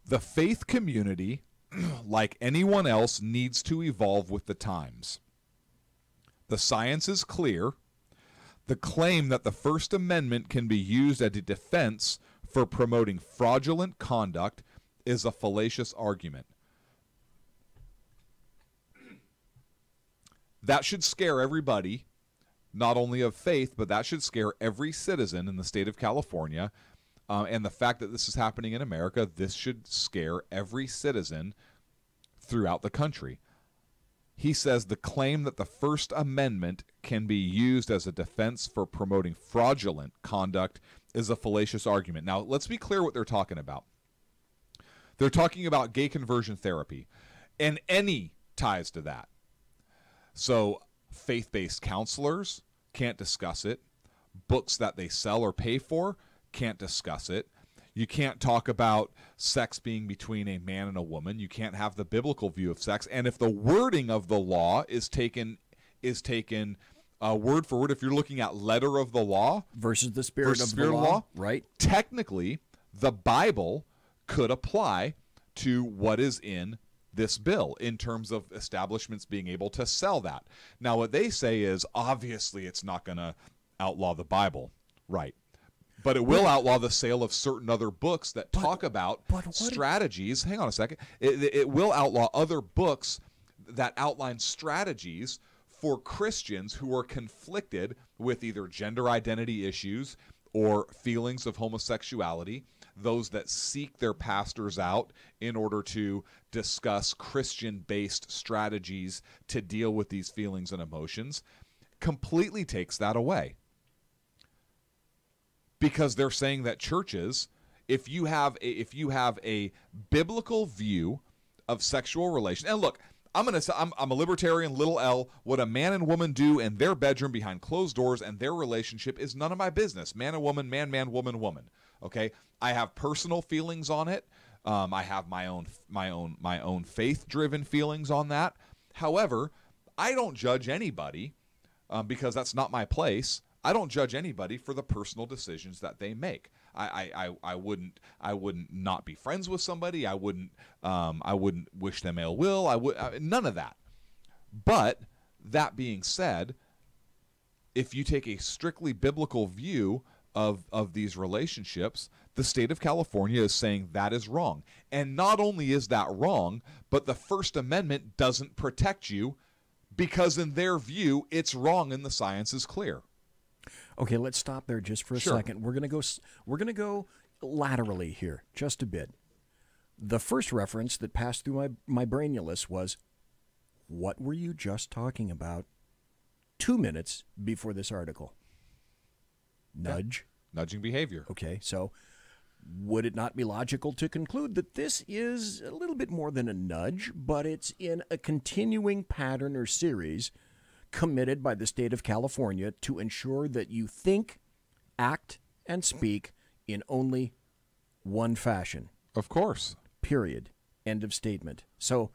"The faith community, like anyone else, needs to evolve with the times. The science is clear. The claim that the First Amendment can be used as a defense for promoting fraudulent conduct is a fallacious argument." That should scare everybody, not only of faith, but that should scare every citizen in the state of California. And the fact that this is happening in America, this should scare every citizen throughout the country. He says the claim that the First Amendment can be used as a defense for promoting fraudulent conduct is a fallacious argument. Now, let's be clear what they're talking about. They're talking about gay conversion therapy and any ties to that. So faith-based counselors can't discuss it. Books that they sell or pay for can't discuss it. You can't talk about sex being between a man and a woman. You can't have the biblical view of sex. And if the wording of the law is taken word for word, if you're looking at letter of the law versus the spirit of the law, right? Technically, the Bible could apply to what is in this bill in terms of establishments being able to sell that. Now, what they say is, obviously, it's not going to outlaw the Bible, right? But it will outlaw the sale of certain other books that talk about strategies. Hang on a second. It will outlaw other books that outline strategies for Christians who are conflicted with either gender identity issues or feelings of homosexuality, those that seek their pastors out in order to discuss Christian-based strategies to deal with these feelings and emotions, completely takes that away. Because they're saying that churches, if you have a biblical view of sexual relations, and look, I'm going to say I'm a libertarian, little L. What a man and woman do in their bedroom behind closed doors and their relationship is none of my business. Man and woman, man, man, woman, woman. Okay, I have personal feelings on it. I have my own faith-driven feelings on that. However, I don't judge anybody because that's not my place. I don't judge anybody for the personal decisions that they make. I wouldn't not be friends with somebody. I wouldn't wish them ill will. None of that. But that being said, if you take a strictly biblical view of these relationships, the state of California is saying that is wrong. And not only is that wrong, but the First Amendment doesn't protect you because in their view, it's wrong and the science is clear. Okay, let's stop there just for a second. We're gonna go laterally here just a bit. The first reference that passed through my brainulus was, what were you just talking about 2 minutes before this article? Nudge? Yeah. Nudging behavior. Okay, so would it not be logical to conclude that this is a little bit more than a nudge, but it's in a continuing pattern or series committed by the state of California to ensure that you think, act, and speak in only one fashion? Of course. Period. End of statement. So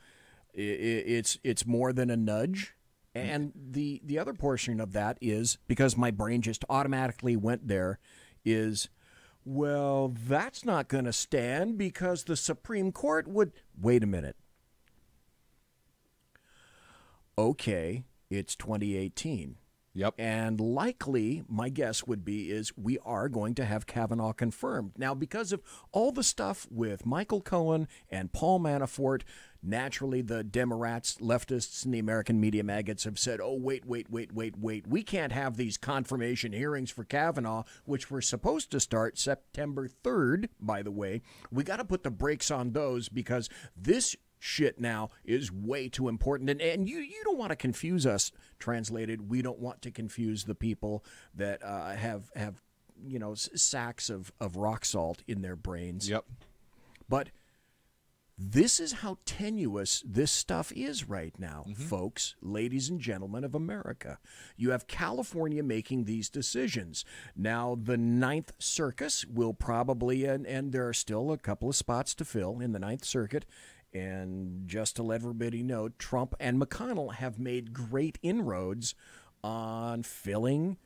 it's more than a nudge. And the other portion of that is, because my brain just automatically went there, is, well, that's not going to stand because the Supreme Court would... Wait a minute. Okay, it's 2018. Yep. And likely, my guess would be, is we are going to have Kavanaugh confirmed. Now, because of all the stuff with Michael Cohen and Paul Manafort, naturally the Democrats, leftists, and the American media maggots have said, oh, wait. We can't have these confirmation hearings for Kavanaugh, which were supposed to start September 3rd, by the way. We got to put the brakes on those because this shit now is way too important. And you don't want to confuse us, translated. We don't want to confuse the people that have sacks of rock salt in their brains. Yep. But this is how tenuous this stuff is right now, folks, ladies and gentlemen of America. You have California making these decisions. Now, the Ninth Circus will probably, and there are still a couple of spots to fill in the Ninth Circuit. And just to let everybody know, Trump and McConnell have made great inroads on filling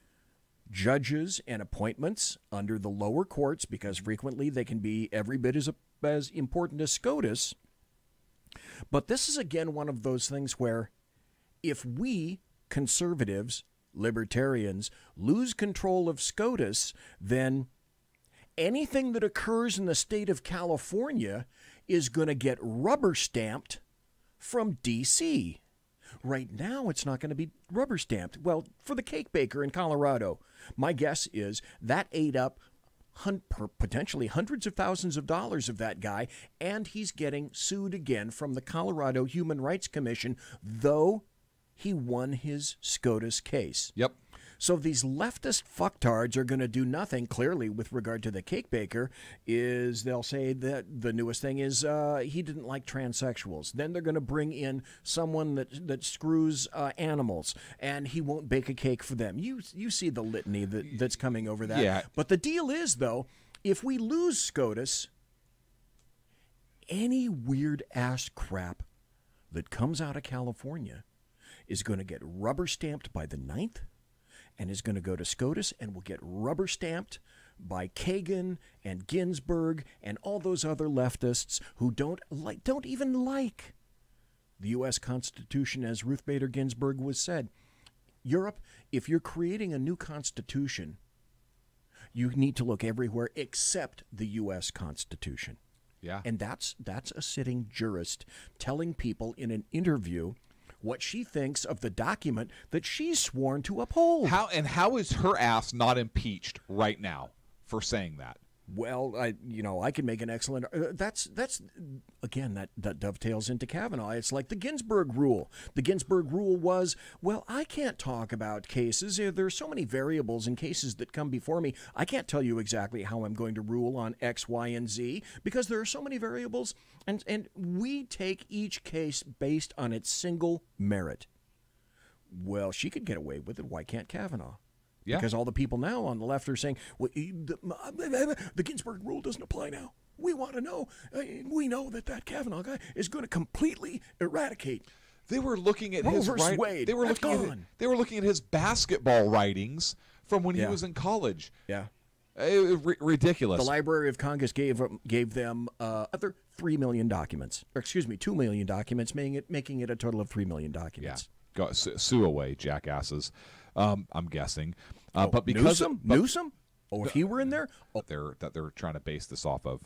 judges and appointments under the lower courts, because frequently they can be every bit as important as SCOTUS. But this is, again, one of those things where if we, conservatives, libertarians, lose control of SCOTUS, then anything that occurs in the state of California is going to get rubber stamped from D.C. Right now, it's not going to be rubber stamped. Well, for the cake baker in Colorado, my guess is that ate up potentially hundreds of thousands of dollars of that guy, and he's getting sued again from the Colorado Human Rights Commission, though he won his SCOTUS case. Yep. So these leftist fucktards are going to do nothing, clearly, with regard to the cake baker, is they'll say that the newest thing is he didn't like transsexuals. Then they're going to bring in someone that screws animals, and he won't bake a cake for them. You see the litany that's coming over that. Yeah. But the deal is, though, if we lose SCOTUS, any weird-ass crap that comes out of California is going to get rubber-stamped by the Ninth, and is going to go to SCOTUS and will get rubber stamped by Kagan and Ginsburg and all those other leftists who don't even like the U.S. Constitution, as Ruth Bader Ginsburg was said. Europe, if you're creating a new constitution, you need to look everywhere except the U.S. Constitution. Yeah. And that's a sitting jurist telling people in an interview what she thinks of the document that she's sworn to uphold. How is her ass not impeached right now for saying that? Well, I can make an excellent. That's again that dovetails into Kavanaugh. It's like the Ginsburg rule. The Ginsburg rule was, well, I can't talk about cases. There are so many variables in cases that come before me. I can't tell you exactly how I'm going to rule on X, Y, and Z because there are so many variables, and we take each case based on its single merit. Well, she could get away with it. Why can't Kavanaugh? Yeah. Because all the people now on the left are saying, well, the Ginsburg rule doesn't apply now. We want to know. We know that Kavanaugh guy is going to completely eradicate. They were looking at Roe versus Wade. They were looking at his basketball writings from when he was in college. Yeah. Ridiculous. The Library of Congress gave them other 3 million documents. Or excuse me, 2 million documents, making it a total of 3 million documents. Yeah. Go sue away, jackasses. I'm guessing. But because Newsom? Oh, if he were in there? Oh. They're trying to base this off of.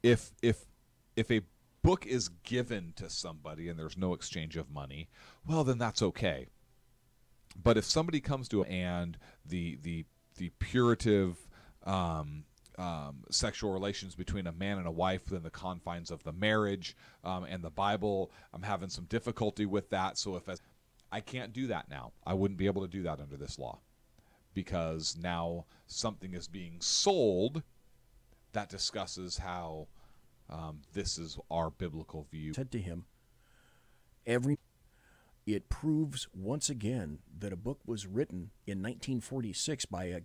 If a book is given to somebody and there's no exchange of money, well, then that's okay. But if somebody comes to and the purative sexual relations between a man and a wife within the confines of the marriage and the Bible, I'm having some difficulty with that. So I can't do that now. I wouldn't be able to do that under this law because now something is being sold that discusses how this is our biblical view. Said to him, it proves once again that a book was written in 1946 by a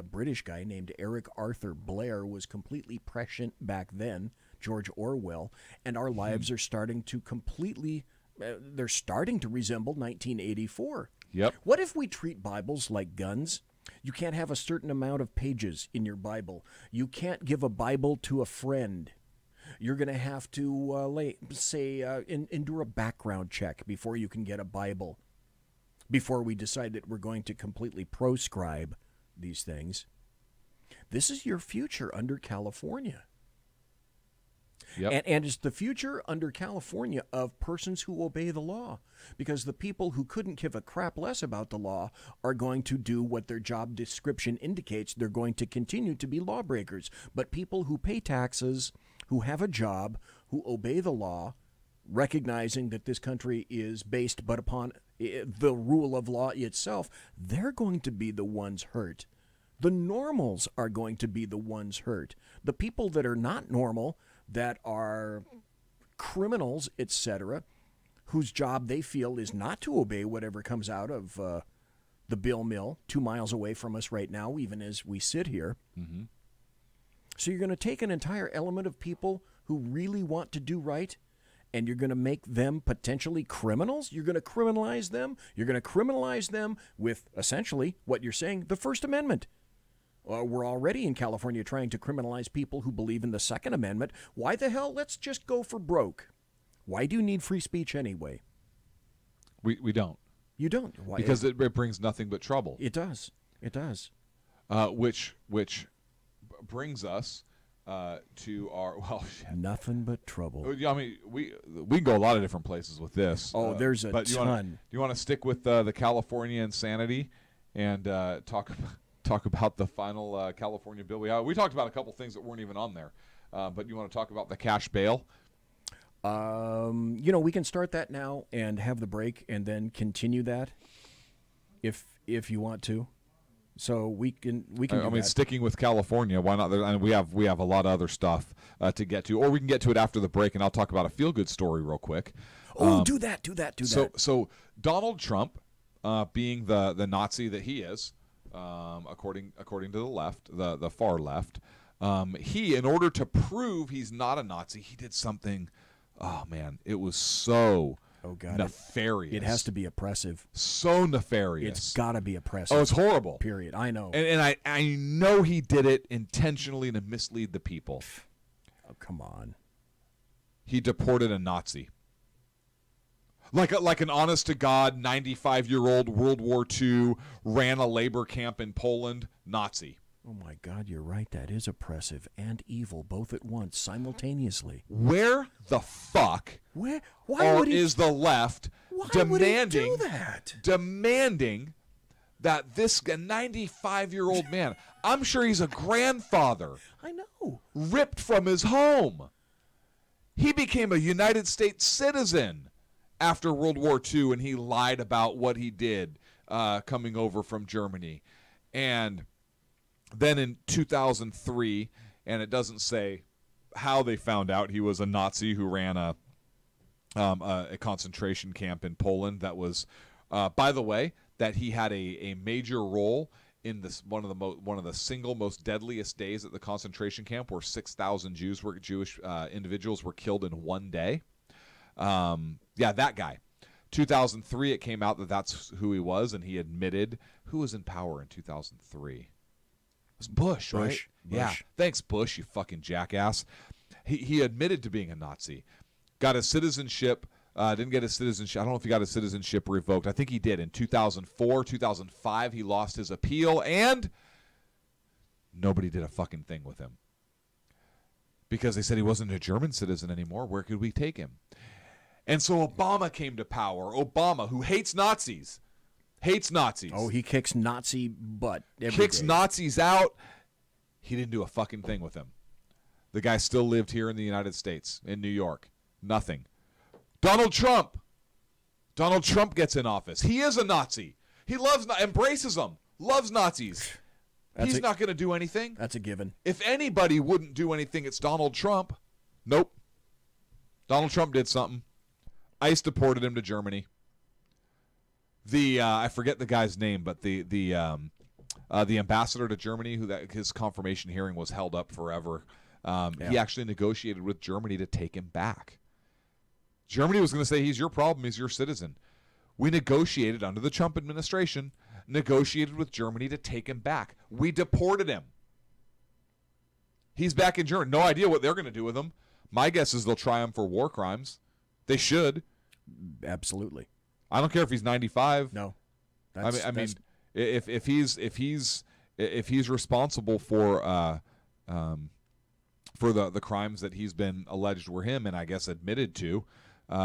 British guy named Eric Arthur Blair was completely prescient back then, George Orwell, and our lives are starting to completely... they're starting to resemble 1984. Yep. What if we treat Bibles like guns? You can't have a certain amount of pages in your Bible. You can't give a Bible to a friend. You're going to have to, endure a background check before you can get a Bible, before we decide that we're going to completely proscribe these things. This is your future under California. Yep. And it's the future under California of persons who obey the law, because the people who couldn't give a crap less about the law are going to do what their job description indicates. They're going to continue to be lawbreakers. But people who pay taxes, who have a job, who obey the law, recognizing that this country is based but upon the rule of law itself, they're going to be the ones hurt. The normals are going to be the ones hurt. The people that are not normal, that are criminals, etc., whose job they feel is not to obey whatever comes out of the Bill Mill 2 miles away from us right now, even as we sit here. Mm-hmm. So you're going to take an entire element of people who really want to do right, and you're going to make them potentially criminals? You're going to criminalize them? You're going to criminalize them with, essentially, what you're saying, the First Amendment. We're already in California trying to criminalize people who believe in the Second Amendment. Why the hell? Let's just go for broke. Why do you need free speech anyway? We don't. You don't. Why? Because it brings nothing but trouble. It does. It does. Which brings us to our nothing but trouble. I mean, we can go a lot of different places with this. Oh, there's a ton. Do you want to stick with the California insanity and talk about the final California bill? We talked about a couple things that weren't even on there, but you want to talk about the cash bail? We can start that now and have the break and then continue that if you want to. So we can. I mean, sticking with California, why not? And we have a lot of other stuff to get to, or we can get to it after the break, and I'll talk about a feel-good story real quick. Oh, do that. So Donald Trump, being the Nazi that he is, according to the left, the far left, he, in order to prove he's not a Nazi, he did something. Oh man, it was so Oh, God. Nefarious. It has to be oppressive. So nefarious. It's got to be oppressive. Oh, it's horrible. Period. I know. And I know he did it intentionally to mislead the people. Oh, come on. He deported a Nazi. Like an honest-to-God 95-year-old World War II, ran a labor camp in Poland, Nazi. Oh, my God, you're right. That is oppressive and evil, both at once, simultaneously. Where the fuck is the left demanding that this 95-year-old man, I'm sure he's a grandfather, I know, ripped from his home. He became a United States citizen after World War II, and he lied about what he did coming over from Germany. And then in 2003, and it doesn't say how they found out he was a Nazi who ran a concentration camp in Poland that was, by the way, that he had a major role in this one of the single most deadliest days at the concentration camp, where 6,000 Jewish individuals were killed in one day. Yeah, that guy. 2003, it came out that that's who he was, and he admitted. Who was in power in 2003? It was Bush, right? Bush. Yeah. Thanks, Bush, you fucking jackass. He admitted to being a Nazi. Got his citizenship. Didn't get his citizenship. I don't know if he got his citizenship revoked. I think he did. In 2004, 2005, he lost his appeal, and nobody did a fucking thing with him. Because they said he wasn't a German citizen anymore. Where could we take him? And so Obama came to power. Obama, who hates Nazis. Hates Nazis. Oh, he kicks Nazi butt every Kicks day. Nazis out. He didn't do a fucking thing with him. The guy still lived here in the United States, in New York. Nothing. Donald Trump. Donald Trump gets in office. He is a Nazi. He embraces them. Loves Nazis. He's not going to do anything. That's a given. If anybody wouldn't do anything, it's Donald Trump. Nope. Donald Trump did something. ICE deported him to Germany. I forget the guy's name, but the ambassador to Germany, his confirmation hearing was held up forever. He actually negotiated with Germany to take him back. Germany was going to say, he's your problem, he's your citizen. We negotiated under the Trump administration, negotiated with Germany to take him back. We deported him. He's back in Germany. No idea what they're going to do with him. My guess is they'll try him for war crimes. They should. Absolutely. I don't care if he's 95. No. I mean, if he's responsible for the crimes that he's been alleged were him, and I guess admitted to, he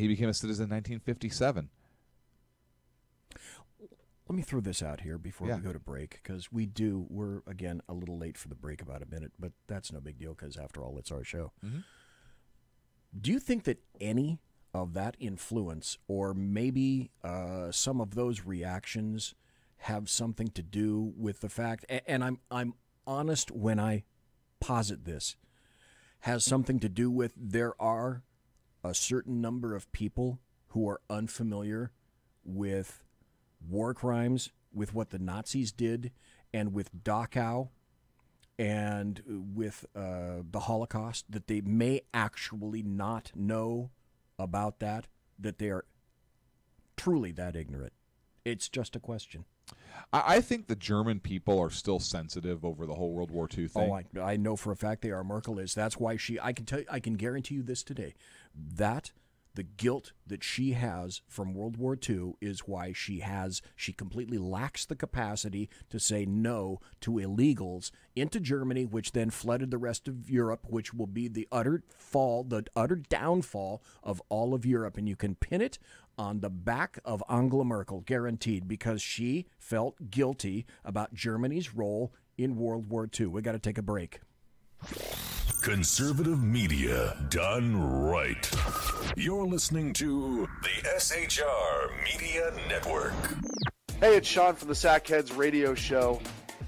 became a citizen in 1957. Let me throw this out here before we go to break, because we're, again, a little late for the break, about a minute, but that's no big deal, because after all, it's our show. Mm-hmm. Do you think that any of that influence, or maybe some of those reactions, have something to do with the fact, and I'm honest when I posit this, has something to do with there are a certain number of people who are unfamiliar with war crimes, with what the Nazis did, and with Dachau, and with the Holocaust, that they may actually not know about that they are truly that ignorant. It's just a question. I think the German people are still sensitive over the whole World War II thing. Oh, I know for a fact they are. Merkel is. That's why I can guarantee you this today, that the guilt that she has from World War II is why she completely lacks the capacity to say no to illegals into Germany, which then flooded the rest of Europe, which will be the utter downfall of all of Europe. And you can pin it on the back of Angela Merkel, guaranteed, because she felt guilty about Germany's role in World War II. We got to take a break. Conservative media done right. You're listening to the SHR Media Network. Hey, it's Shaun from the Sackheads Radio Show,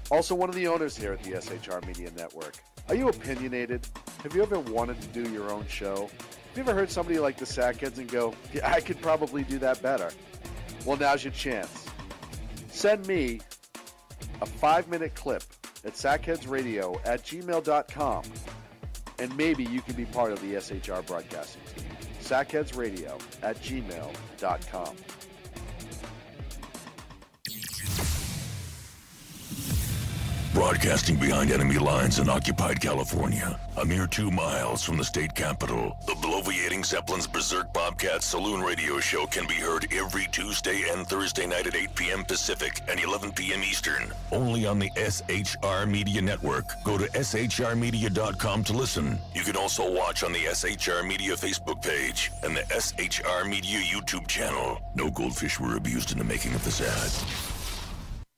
also one of the owners here at the SHR Media Network. Are you opinionated? Have you ever wanted to do your own show? Have you ever heard somebody like the Sackheads and go, yeah, I could probably do that better? Well, now's your chance. Send me a 5-minute clip at sackheadsradio@gmail.com, and maybe you can be part of the SHR broadcasting team. sackheadsradio@gmail.com. Broadcasting behind enemy lines in occupied California, a mere 2 miles from the state capitol, the bloviating Zeppelin's Berserk Bobcat Saloon radio show can be heard every Tuesday and Thursday night at 8 p.m. Pacific and 11 p.m. Eastern, only on the SHR Media Network. Go to shrmedia.com to listen. You can also watch on the SHR Media Facebook page and the SHR Media YouTube channel. No goldfish were abused in the making of this ad.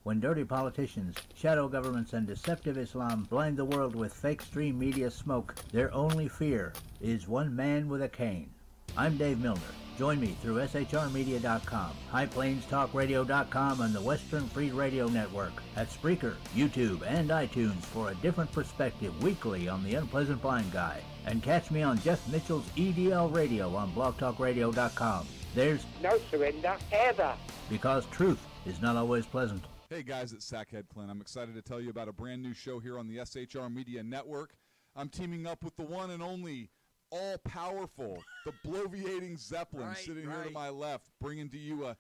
When dirty politicians, shadow governments, and deceptive Islam blind the world with fake stream media smoke, their only fear is one man with a cane. I'm Dave Milner. Join me through shrmedia.com, highplanestalkradio.com, and the Western Free Radio Network at Spreaker, YouTube, and iTunes for a different perspective weekly on the Unpleasant Blind Guy. And catch me on Jeff Mitchell's EDL Radio on blogtalkradio.com. There's no surrender ever, because truth is not always pleasant. Hey guys, it's Sackhead Clint. I'm excited to tell you about a brand new show here on the SHR Media Network. I'm teaming up with the one and only all-powerful, the bloviating Zeppelin, sitting here to my left, bringing to you a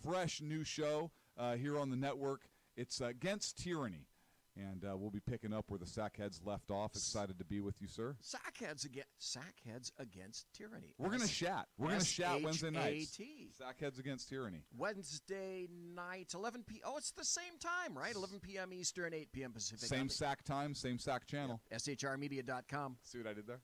fresh new show here on the network. It's Against Tyranny. And we'll be picking up where the Sackheads left off. Excited to be with you, sir. Sackheads against tyranny. We're going to chat. We're going to chat Wednesday nights. Sackheads Against Tyranny. Wednesday nights, 11 p.m. Oh, it's the same time, right? 11 p.m. Eastern, 8 p.m. Pacific. Same SAC time, same SAC channel. Yep. shrmedia.com. See what I did there?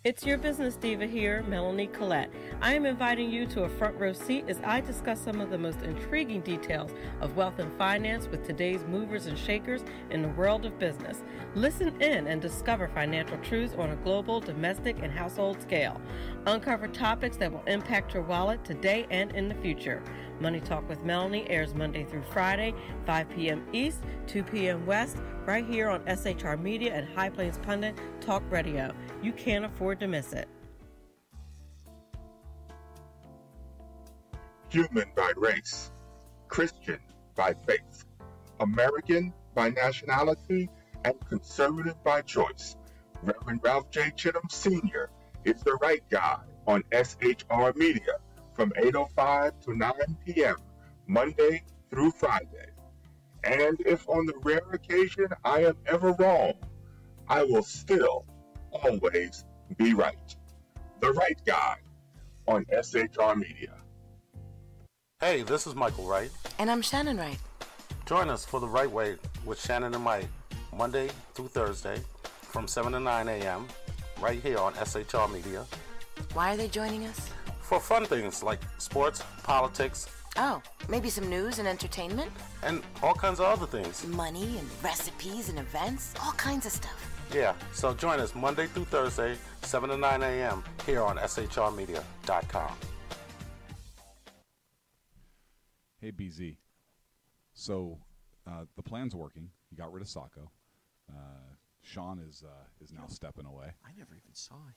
It's your business diva here, Melanie Collette. I am inviting you to a front row seat as I discuss some of the most intriguing details of wealth and finance with today's movers and shakers in the world of business. Listen in and discover financial truths on a global, domestic, and household scale. Uncover topics that will impact your wallet today and in the future. Money Talk with Melanie airs Monday through Friday, 5 p.m. East, 2 p.m. West, right here on SHR Media and High Plains Pundit Talk Radio. You can't afford to miss it. Human by race, Christian by faith, American by nationality, and conservative by choice. Reverend Ralph J. Chittum Sr. is the right guy on SHR Media from 8:05 to 9 p.m. Monday through Friday. And if on the rare occasion I am ever wrong, I will still always be right. The right guy on SHR Media. Hey, this is Michael Wright. And I'm Shannon Wright. Join us for The Right Way with Shannon and Mike, Monday through Thursday from 7 to 9 a.m. right here on SHR Media. Why are they joining us? For fun things like sports, politics. Oh, maybe some news and entertainment? And all kinds of other things. Money and recipes and events, all kinds of stuff. Yeah, so join us Monday through Thursday, 7 to 9 a.m. here on shrmedia.com. Hey, BZ. So the plan's working. You got rid of Sacco. Shaun is now stepping away. I never even saw him.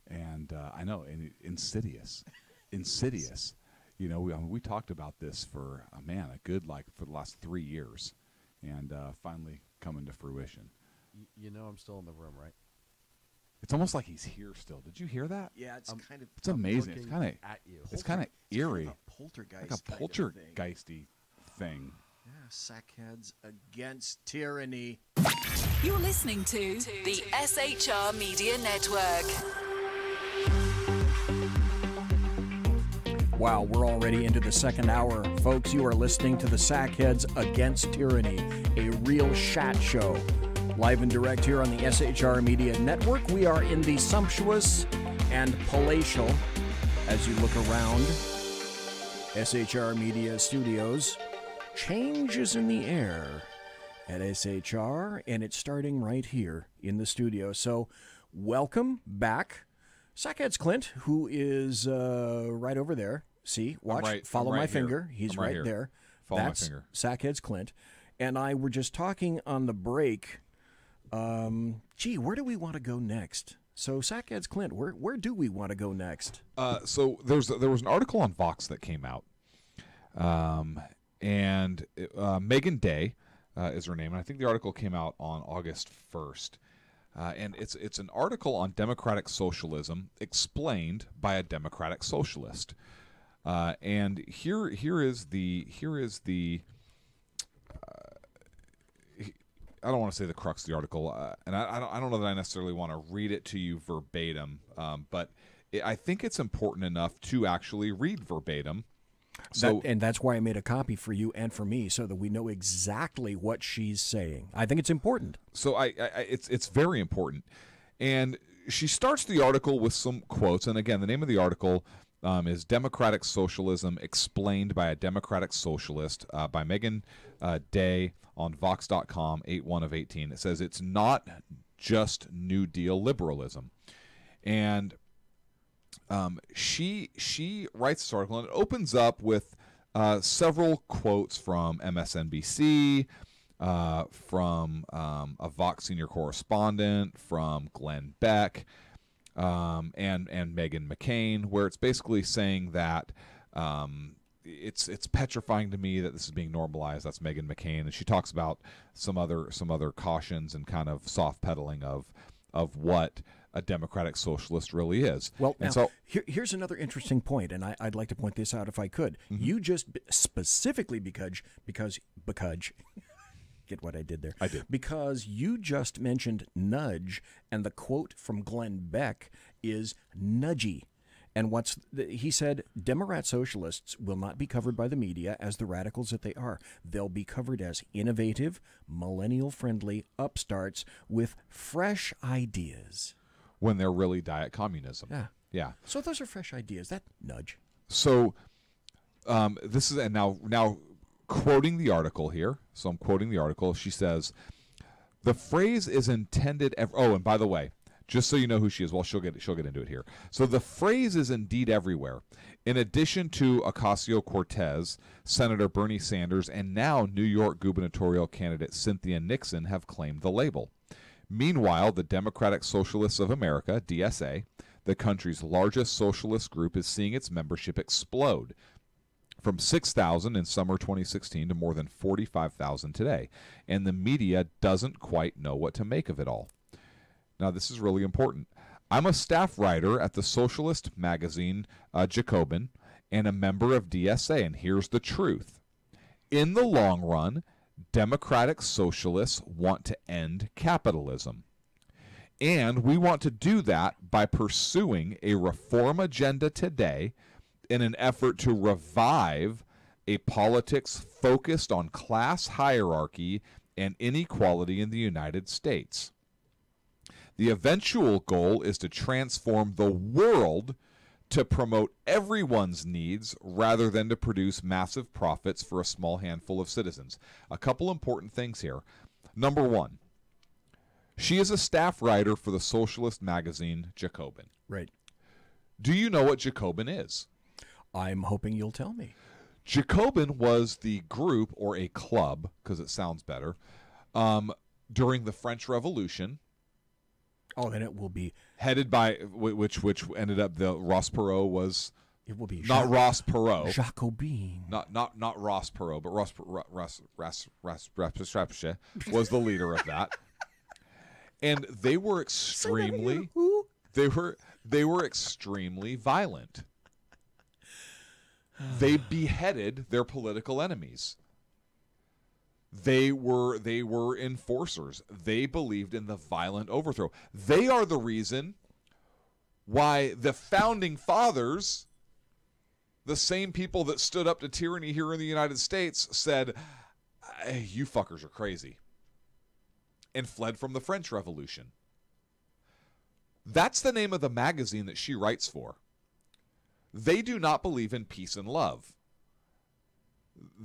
And I know, and insidious. You know, we talked about this for for the last 3 years, and finally coming to fruition. You know I'm still in the room, right? It's almost like he's here still. Did you hear that? Yeah, it's kind of. It's amazing. It's kind of at you. It's kind of eerie. Kind of a poltergeist. Like a poltergeisty thing. Yeah, Sackheads Against Tyranny. You're listening to the SHR Media Network. Wow, we're already into the second hour. Folks, you are listening to the Sackheads Against Tyranny, a real chat show. Live and direct here on the SHR Media Network. We are in the sumptuous and palatial, as you look around, SHR Media Studios. Change is in the air at SHR, and it's starting right here in the studio. So, welcome back. Sackheads Clint, who is right over there. See, watch, follow my finger. He's right there. Follow my finger. Sackheads Clint. And I were just talking on the break. Where do we want to go next? So, Sackheads Clint, where do we want to go next? So there was an article on Vox that came out, and Megan Day is her name, and I think the article came out on August 1st. and it's an article on democratic socialism explained by a democratic socialist. And here is the I don't want to say the crux of the article, and I don't know that I necessarily want to read it to you verbatim, but I think it's important enough to actually read verbatim. So, and that's why I made a copy for you and for me, so that we know exactly what she's saying. I think it's important. So it's very important. And she starts the article with some quotes. And again, the name of the article is Democratic Socialism Explained by a Democratic Socialist by Megan Day on Vox.com, 8/1/18. It says it's not just New Deal liberalism. And she writes this article, and it opens up with several quotes from MSNBC, from a Vox senior correspondent, from Glenn Beck, and Meghan McCain, where it's basically saying that it's petrifying to me that this is being normalized. That's Meghan McCain, and she talks about some other cautions and kind of soft pedaling of what a democratic socialist really is. Well, and now, so here's another interesting point, and I'd like to point this out if I could. Mm-hmm. You just specifically because get what I did there? I did. Because you just mentioned nudge, and the quote from Glenn Beck is nudgy. And he said, Democrat socialists will not be covered by the media as the radicals that they are. They'll be covered as innovative, millennial-friendly upstarts with fresh ideas. When they're really diet communism. Yeah. So those are fresh ideas. That nudge. So this is, and now quoting the article here. So I'm quoting the article. She says, the phrase is intended. Oh, and by the way, just so you know who she is, well, she'll get into it here. So the phrase is indeed everywhere. In addition to Ocasio-Cortez, Senator Bernie Sanders, and now New York gubernatorial candidate Cynthia Nixon have claimed the label. Meanwhile, the Democratic Socialists of America, DSA, the country's largest socialist group, is seeing its membership explode from 6,000 in summer 2016 to more than 45,000 today. And the media doesn't quite know what to make of it all. Now, this is really important. I'm a staff writer at the socialist magazine Jacobin and a member of DSA, and here's the truth. In the long run, Democratic socialists want to end capitalism. And we want to do that by pursuing a reform agenda today in an effort to revive a politics focused on class hierarchy and inequality in the United States. The eventual goal is to transform the world to promote everyone's needs rather than to produce massive profits for a small handful of citizens. A couple important things here. Number one, she is a staff writer for the socialist magazine Jacobin. Right. Do you know what Jacobin is? I'm hoping you'll tell me. Jacobin was the group, or a club, because it sounds better, during the French Revolution. Oh, then it will be headed by which ended up the Ross Perot was. It will be not Ross Perot. Jacobin. Not Ross Perot, but Ross was the leader of that. And they were extremely they were extremely violent. They beheaded their political enemies. They were enforcers. They believed in the violent overthrow. They are the reason why the founding fathers, the same people that stood up to tyranny here in the United States, said, hey, you fuckers are crazy, and fled from the French Revolution. That's the name of the magazine that she writes for. They do not believe in peace and love.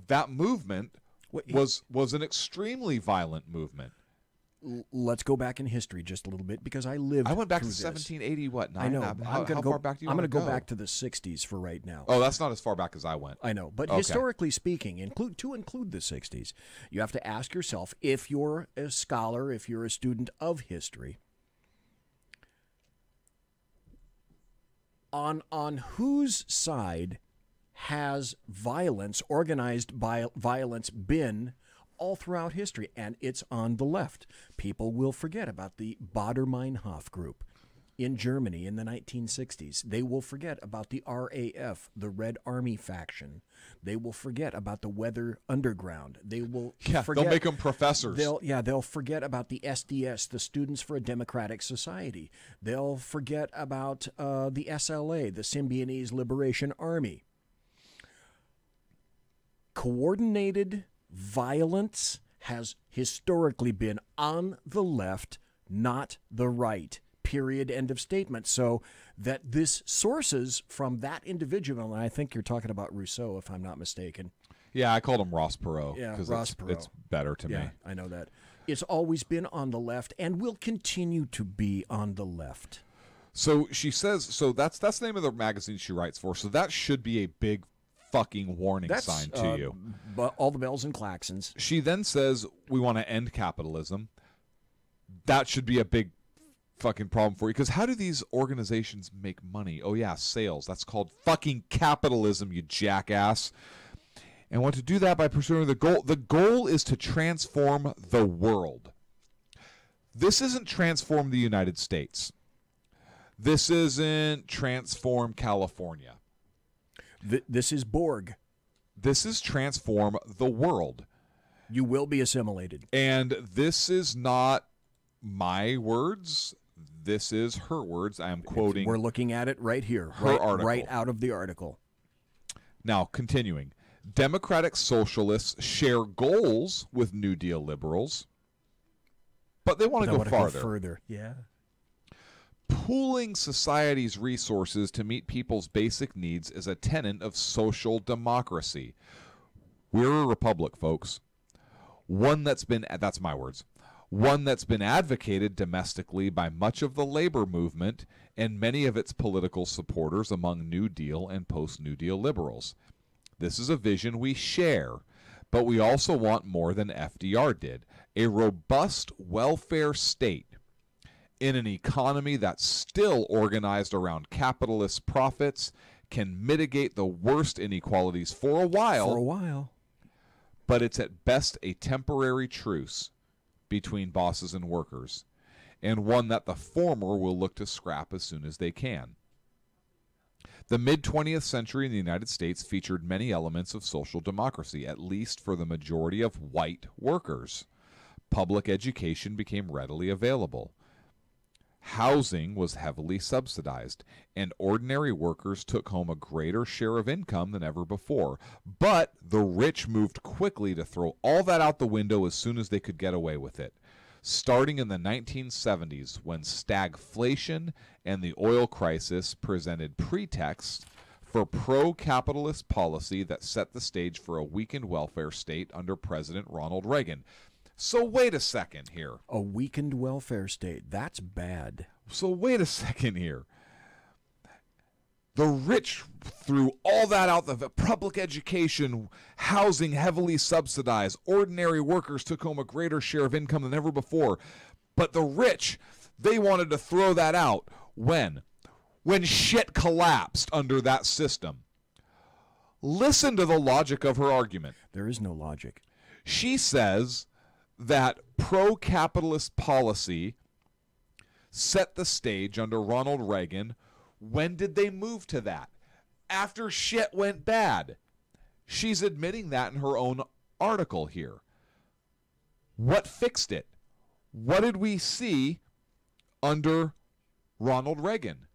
That movement was an extremely violent movement. Let's go back in history just a little bit, because I went back to 1780. What? I know. How far back do you want to go? I'm going to go back to the 60s for right now. Oh, that's not as far back as I went. I know, but historically speaking, include the 60s, you have to ask yourself, if you're a scholar, if you're a student of history, on whose side has violence, organized violence, been all throughout history, and it's on the left. People will forget about the Baader-Meinhof group in Germany in the 1960s. They will forget about the RAF, the Red Army faction. They will forget about the Weather Underground. They will forget. They'll make them professors. They'll forget about the SDS, the Students for a Democratic Society. They'll forget about the SLA, the Symbionese Liberation Army. Coordinated violence has historically been on the left, not the right. Period. End of statement. So that this sources from that individual, and I think you're talking about Rousseau, if I'm not mistaken. Yeah, I called him Ross Perot. Yeah, Ross Perot. It's better to me. I know that. It's always been on the left and will continue to be on the left. So she says, so that's the name of the magazine she writes for. So that should be a big fucking warning sign to you. But all the bells and claxons. She then says, we want to end capitalism. That should be a big fucking problem for you, because how do these organizations make money? Oh yeah, sales. That's called fucking capitalism, you jackass. And want to do that by pursuing the goal. The goal is to transform the world. This isn't transform the United States. This isn't transform California. This is Borg. This is transform the world. You will be assimilated. And this is not my words. This is her words. I am quoting. We're looking at it right here. Her article. Right out of the article. Now, continuing. Democratic socialists share goals with New Deal liberals, but they want to go farther. Go further. Yeah. Pooling society's resources to meet people's basic needs is a tenet of social democracy. We're a republic, folks. One that's been, that's my words, one that's been advocated domestically by much of the labor movement and many of its political supporters among New Deal and post-New Deal liberals. This is a vision we share, but we also want more than FDR did, a robust welfare state in an economy that's still organized around capitalist profits, can mitigate the worst inequalities for a while. But it's at best a temporary truce between bosses and workers, and one that the former will look to scrap as soon as they can. The mid-20th century in the United States featured many elements of social democracy, at least for the majority of white workers. Public education became readily available. Housing was heavily subsidized, and ordinary workers took home a greater share of income than ever before. But the rich moved quickly to throw all that out the window as soon as they could get away with it. Starting in the 1970s, when stagflation and the oil crisis presented pretexts for pro-capitalist policy that set the stage for a weakened welfare state under President Ronald Reagan. So wait a second here. A weakened welfare state. That's bad. So wait a second here. The rich threw all that out, the public education, housing heavily subsidized, ordinary workers took home a greater share of income than ever before. But the rich, they wanted to throw that out. When? When shit collapsed under that system. Listen to the logic of her argument. There is no logic. She says that pro-capitalist policy set the stage under Ronald Reagan. When did they move to that? After shit went bad. She's admitting that in her own article here. What fixed it? What did we see under Ronald Reagan?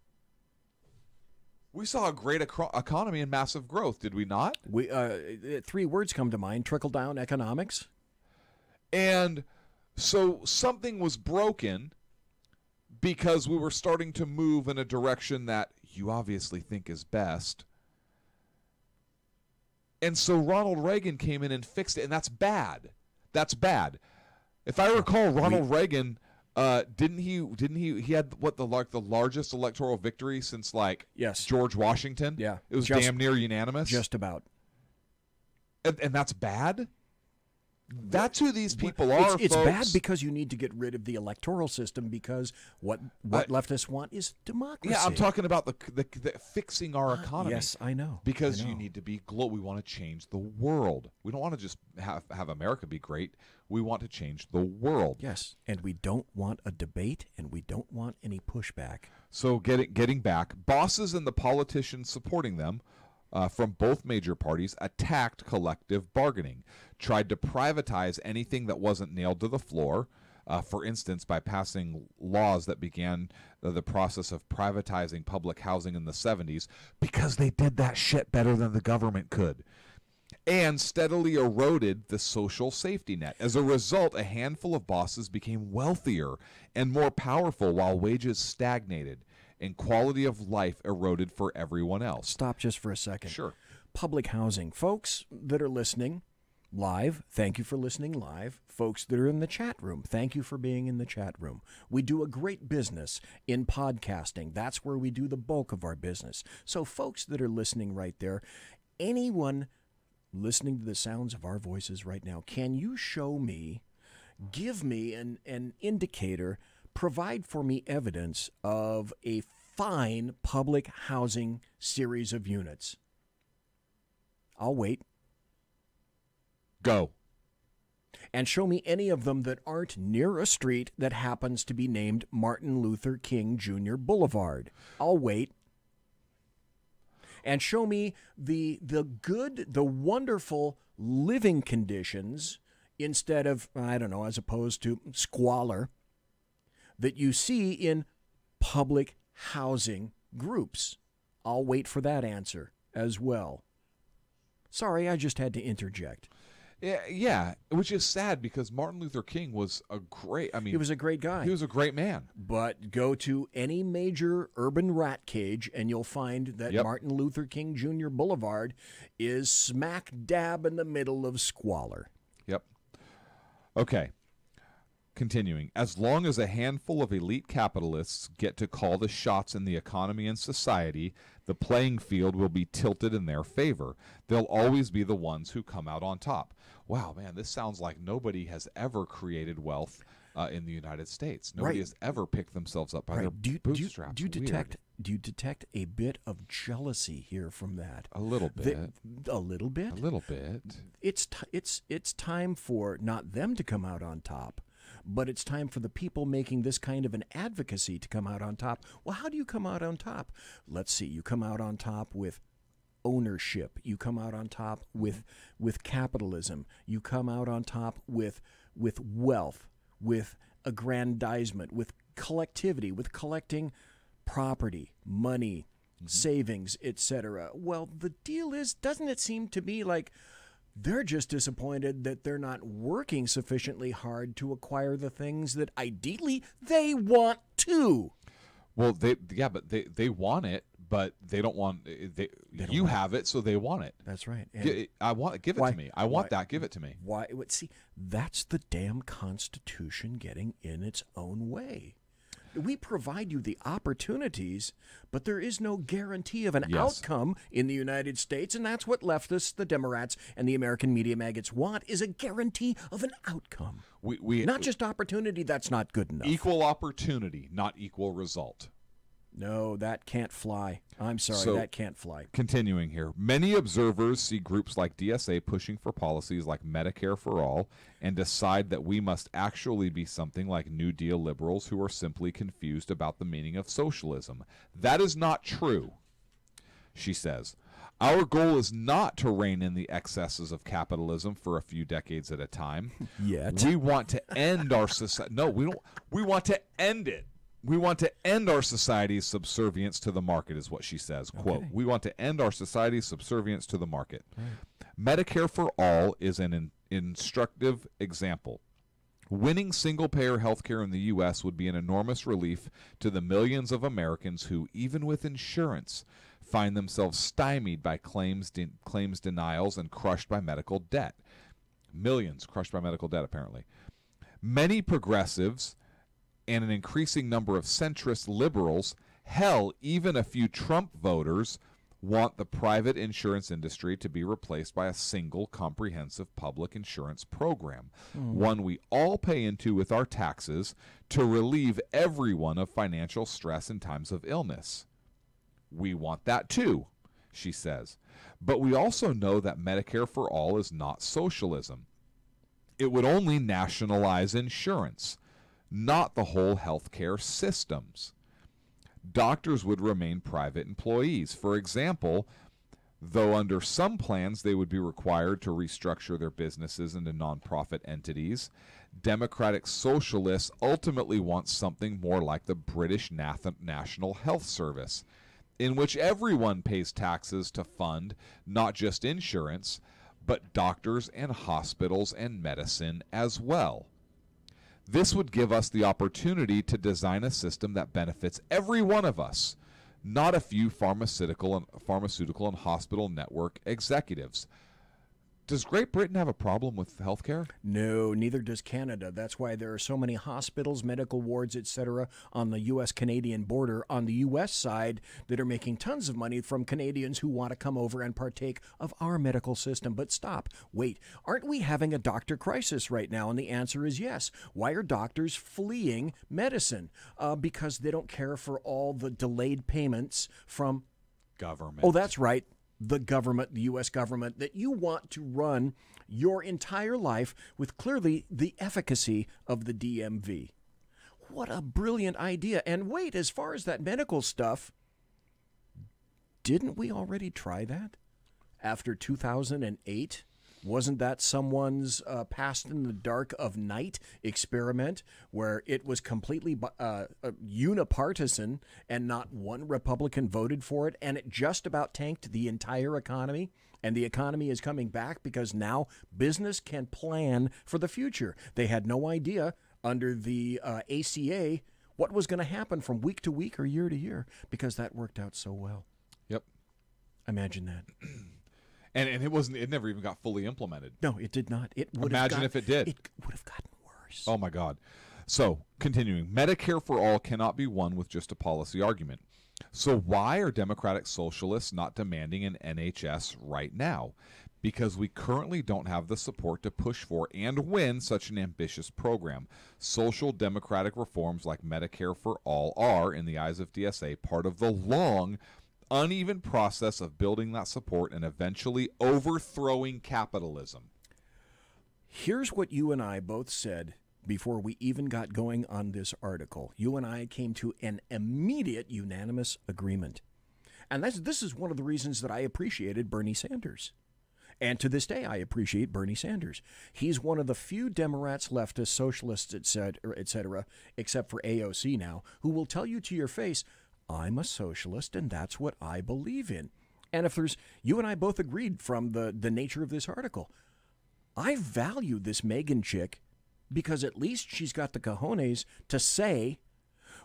We saw a great economy and massive growth, did we not? Three words come to mind: trickle-down economics. And so something was broken because we were starting to move in a direction that you obviously think is best. And so Ronald Reagan came in and fixed it, and that's bad. That's bad. If I recall, Ronald Reagan, didn't he had what the largest electoral victory since George Washington? Yeah. It was damn near unanimous. Just about. And that's bad? That's who these people are, It's folks. bad because you need to get rid of the electoral system because what leftists want is democracy. Yeah, I'm talking about the fixing our economy. Yes, I know. Because you need to be global. We want to change the world. We don't want to just have America be great. We want to change the world. Yes, and we don't want a debate, and we don't want any pushback. So getting back, bosses and the politicians supporting them from both major parties attacked collective bargaining, tried to privatize anything that wasn't nailed to the floor, for instance, by passing laws that began the process of privatizing public housing in the 70s because they did that shit better than the government could, and steadily eroded the social safety net. As a result, a handful of bosses became wealthier and more powerful while wages stagnated and quality of life eroded for everyone else. Stop just for a second. Sure. Public housing. Folks that are listening live, thank you for listening live. Folks that are in the chat room, thank you for being in the chat room. We do a great business in podcasting. That's where we do the bulk of our business. So folks that are listening right there, anyone listening to the sounds of our voices right now, can you show me, give me an indicator, provide for me evidence of a fine public housing series of units? I'll wait. Go. And show me any of them that aren't near a street that happens to be named Martin Luther King Jr. Boulevard. I'll wait. And show me the good, the wonderful living conditions instead of, I don't know, as opposed to squalor that you see in public housing groups. I'll wait for that answer as well. Sorry, I just had to interject. Yeah, which is sad because Martin Luther King was he was a great guy. He was a great man. But go to any major urban rat cage and you'll find that Martin Luther King Jr. Boulevard is smack dab in the middle of squalor. Yep. Okay. Continuing, as long as a handful of elite capitalists get to call the shots in the economy and society, the playing field will be tilted in their favor. They'll always be the ones who come out on top. Wow, man, this sounds like nobody has ever created wealth in the United States. Nobody has ever picked themselves up by their bootstraps. Do you detect a bit of jealousy here from that? A little bit. A little bit? A little bit. It's time for not them to come out on top, but it's time for the people making this kind of an advocacy to come out on top. Well, how do you come out on top? Let's see. You come out on top with ownership. You come out on top with capitalism. You come out on top with wealth, with aggrandizement, with collectivity, with collecting property, money, savings, etc. Well, the deal is, doesn't it seem to be like they're just disappointed that they're not working sufficiently hard to acquire the things that ideally they want to? Well, they want it, but they don't want you have it, so they want it. That's right. Give it to me. I want that. Give it to me. Why? See, that's the damn Constitution getting in its own way. We provide you the opportunities, but there is no guarantee of an outcome in the United States, and that's what leftists, the Democrats, and the American media maggots want, is a guarantee of an outcome. We not just opportunity. That's not good enough. Equal opportunity, not equal result. No, that can't fly. I'm sorry, that can't fly. Continuing here, many observers see groups like DSA pushing for policies like Medicare for All and decide that we must actually be something like New Deal liberals who are simply confused about the meaning of socialism. That is not true, she says. Our goal is not to rein in the excesses of capitalism for a few decades at a time. Yet. We want to end our society. No, we don't. We want to end it. We want to end our society's subservience to the market, is what she says. Quote, we want to end our society's subservience to the market. Right. Medicare for All is an instructive example. Winning single-payer health care in the U.S. would be an enormous relief to the millions of Americans who, even with insurance, find themselves stymied by claims denials and crushed by medical debt. Millions crushed by medical debt, apparently. Many progressives and an increasing number of centrist liberals, hell, even a few Trump voters, want the private insurance industry to be replaced by a single comprehensive public insurance program, one we all pay into with our taxes to relieve everyone of financial stress in times of illness. We want that too, she says. But we also know that Medicare for all is not socialism. It would only nationalize insurance, not the whole healthcare systems. Doctors would remain private employees. For example, though under some plans they would be required to restructure their businesses into nonprofit entities, Democratic Socialists ultimately want something more like the British National Health Service, in which everyone pays taxes to fund not just insurance, but doctors and hospitals and medicine as well. This would give us the opportunity to design a system that benefits every one of us, not a few pharmaceutical and hospital network executives. Does Great Britain have a problem with healthcare? No, neither does Canada. That's why there are so many hospitals, medical wards, etc. on the U.S.-Canadian border on the U.S. side that are making tons of money from Canadians who want to come over and partake of our medical system. But stop. Wait. Aren't we having a doctor crisis right now? And the answer is yes. Why are doctors fleeing medicine? Because they don't care for all the delayed payments from government. Oh, that's right. The government, the U.S. government, that you want to run your entire life with clearly the efficacy of the DMV. What a brilliant idea. And wait, as far as that medical stuff, didn't we already try that after 2008? Wasn't that someone's passed in the dark of night experiment where it was completely unipartisan and not one Republican voted for it, and it just about tanked the entire economy? And the economy is coming back because now business can plan for the future. They had no idea under the ACA what was going to happen from week to week or year to year because that worked out so well. Yep. Imagine that. And it never even got fully implemented. No, it did not. Imagine if it did. It would have gotten worse. Oh, my God. So, continuing. Medicare for all cannot be won with just a policy argument. So why are Democratic Socialists not demanding an NHS right now? Because we currently don't have the support to push for and win such an ambitious program. Social democratic reforms like Medicare for all are, in the eyes of DSA, part of the long, uneven process of building that support and eventually overthrowing capitalism. Here's what you and I both said before we even got going on this article. You and I came to an immediate unanimous agreement. And this is one of the reasons that I appreciated Bernie Sanders. And to this day, I appreciate Bernie Sanders. He's one of the few Democrats, leftists, socialists, etc., except for AOC now, who will tell you to your face, I'm a socialist, and that's what I believe in. And if you and I both agreed from the nature of this article, I value this Megan chick because at least she's got the cojones to say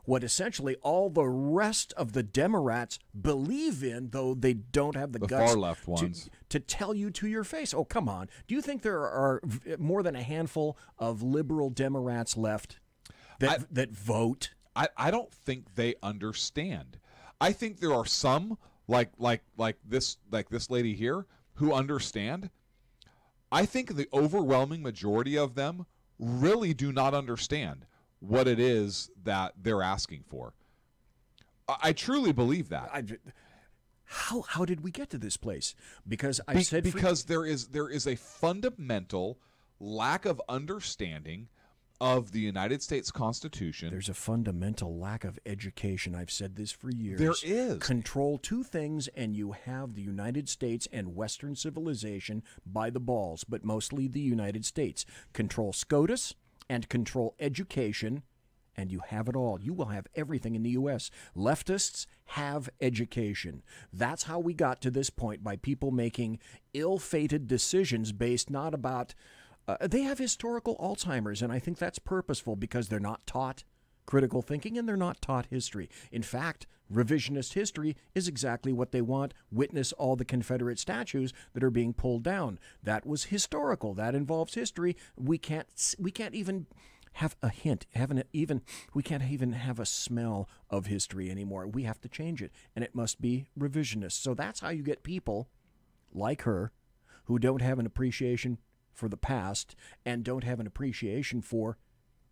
what essentially all the rest of the Democrats believe in, though they don't have the guts far left ones to tell you to your face. Oh, come on. Do you think there are more than a handful of liberal Democrats left that vote? I don't think they understand. I think there are some like this lady here who understand. I think the overwhelming majority of them really do not understand what it is that they're asking for. I truly believe that. How did we get to this place? Because there is a fundamental lack of understanding of the United States Constitution. There's a fundamental lack of education. I've said this for years. There is. Control two things and you have the United States and Western civilization by the balls, but mostly the United States. Control SCOTUS and control education, and you have it all. You will have everything in the U.S. Leftists have education. That's how we got to this point, by people making ill-fated decisions based not about... they have historical Alzheimer's, and I think that's purposeful because they're not taught critical thinking and they're not taught history. In fact, revisionist history is exactly what they want. Witness all the Confederate statues that are being pulled down. That was historical. That involves history. We can't even have a hint, we can't even have a smell of history anymore. We have to change it, and it must be revisionist. So that's how you get people like her who don't have an appreciation for the past and don't have an appreciation for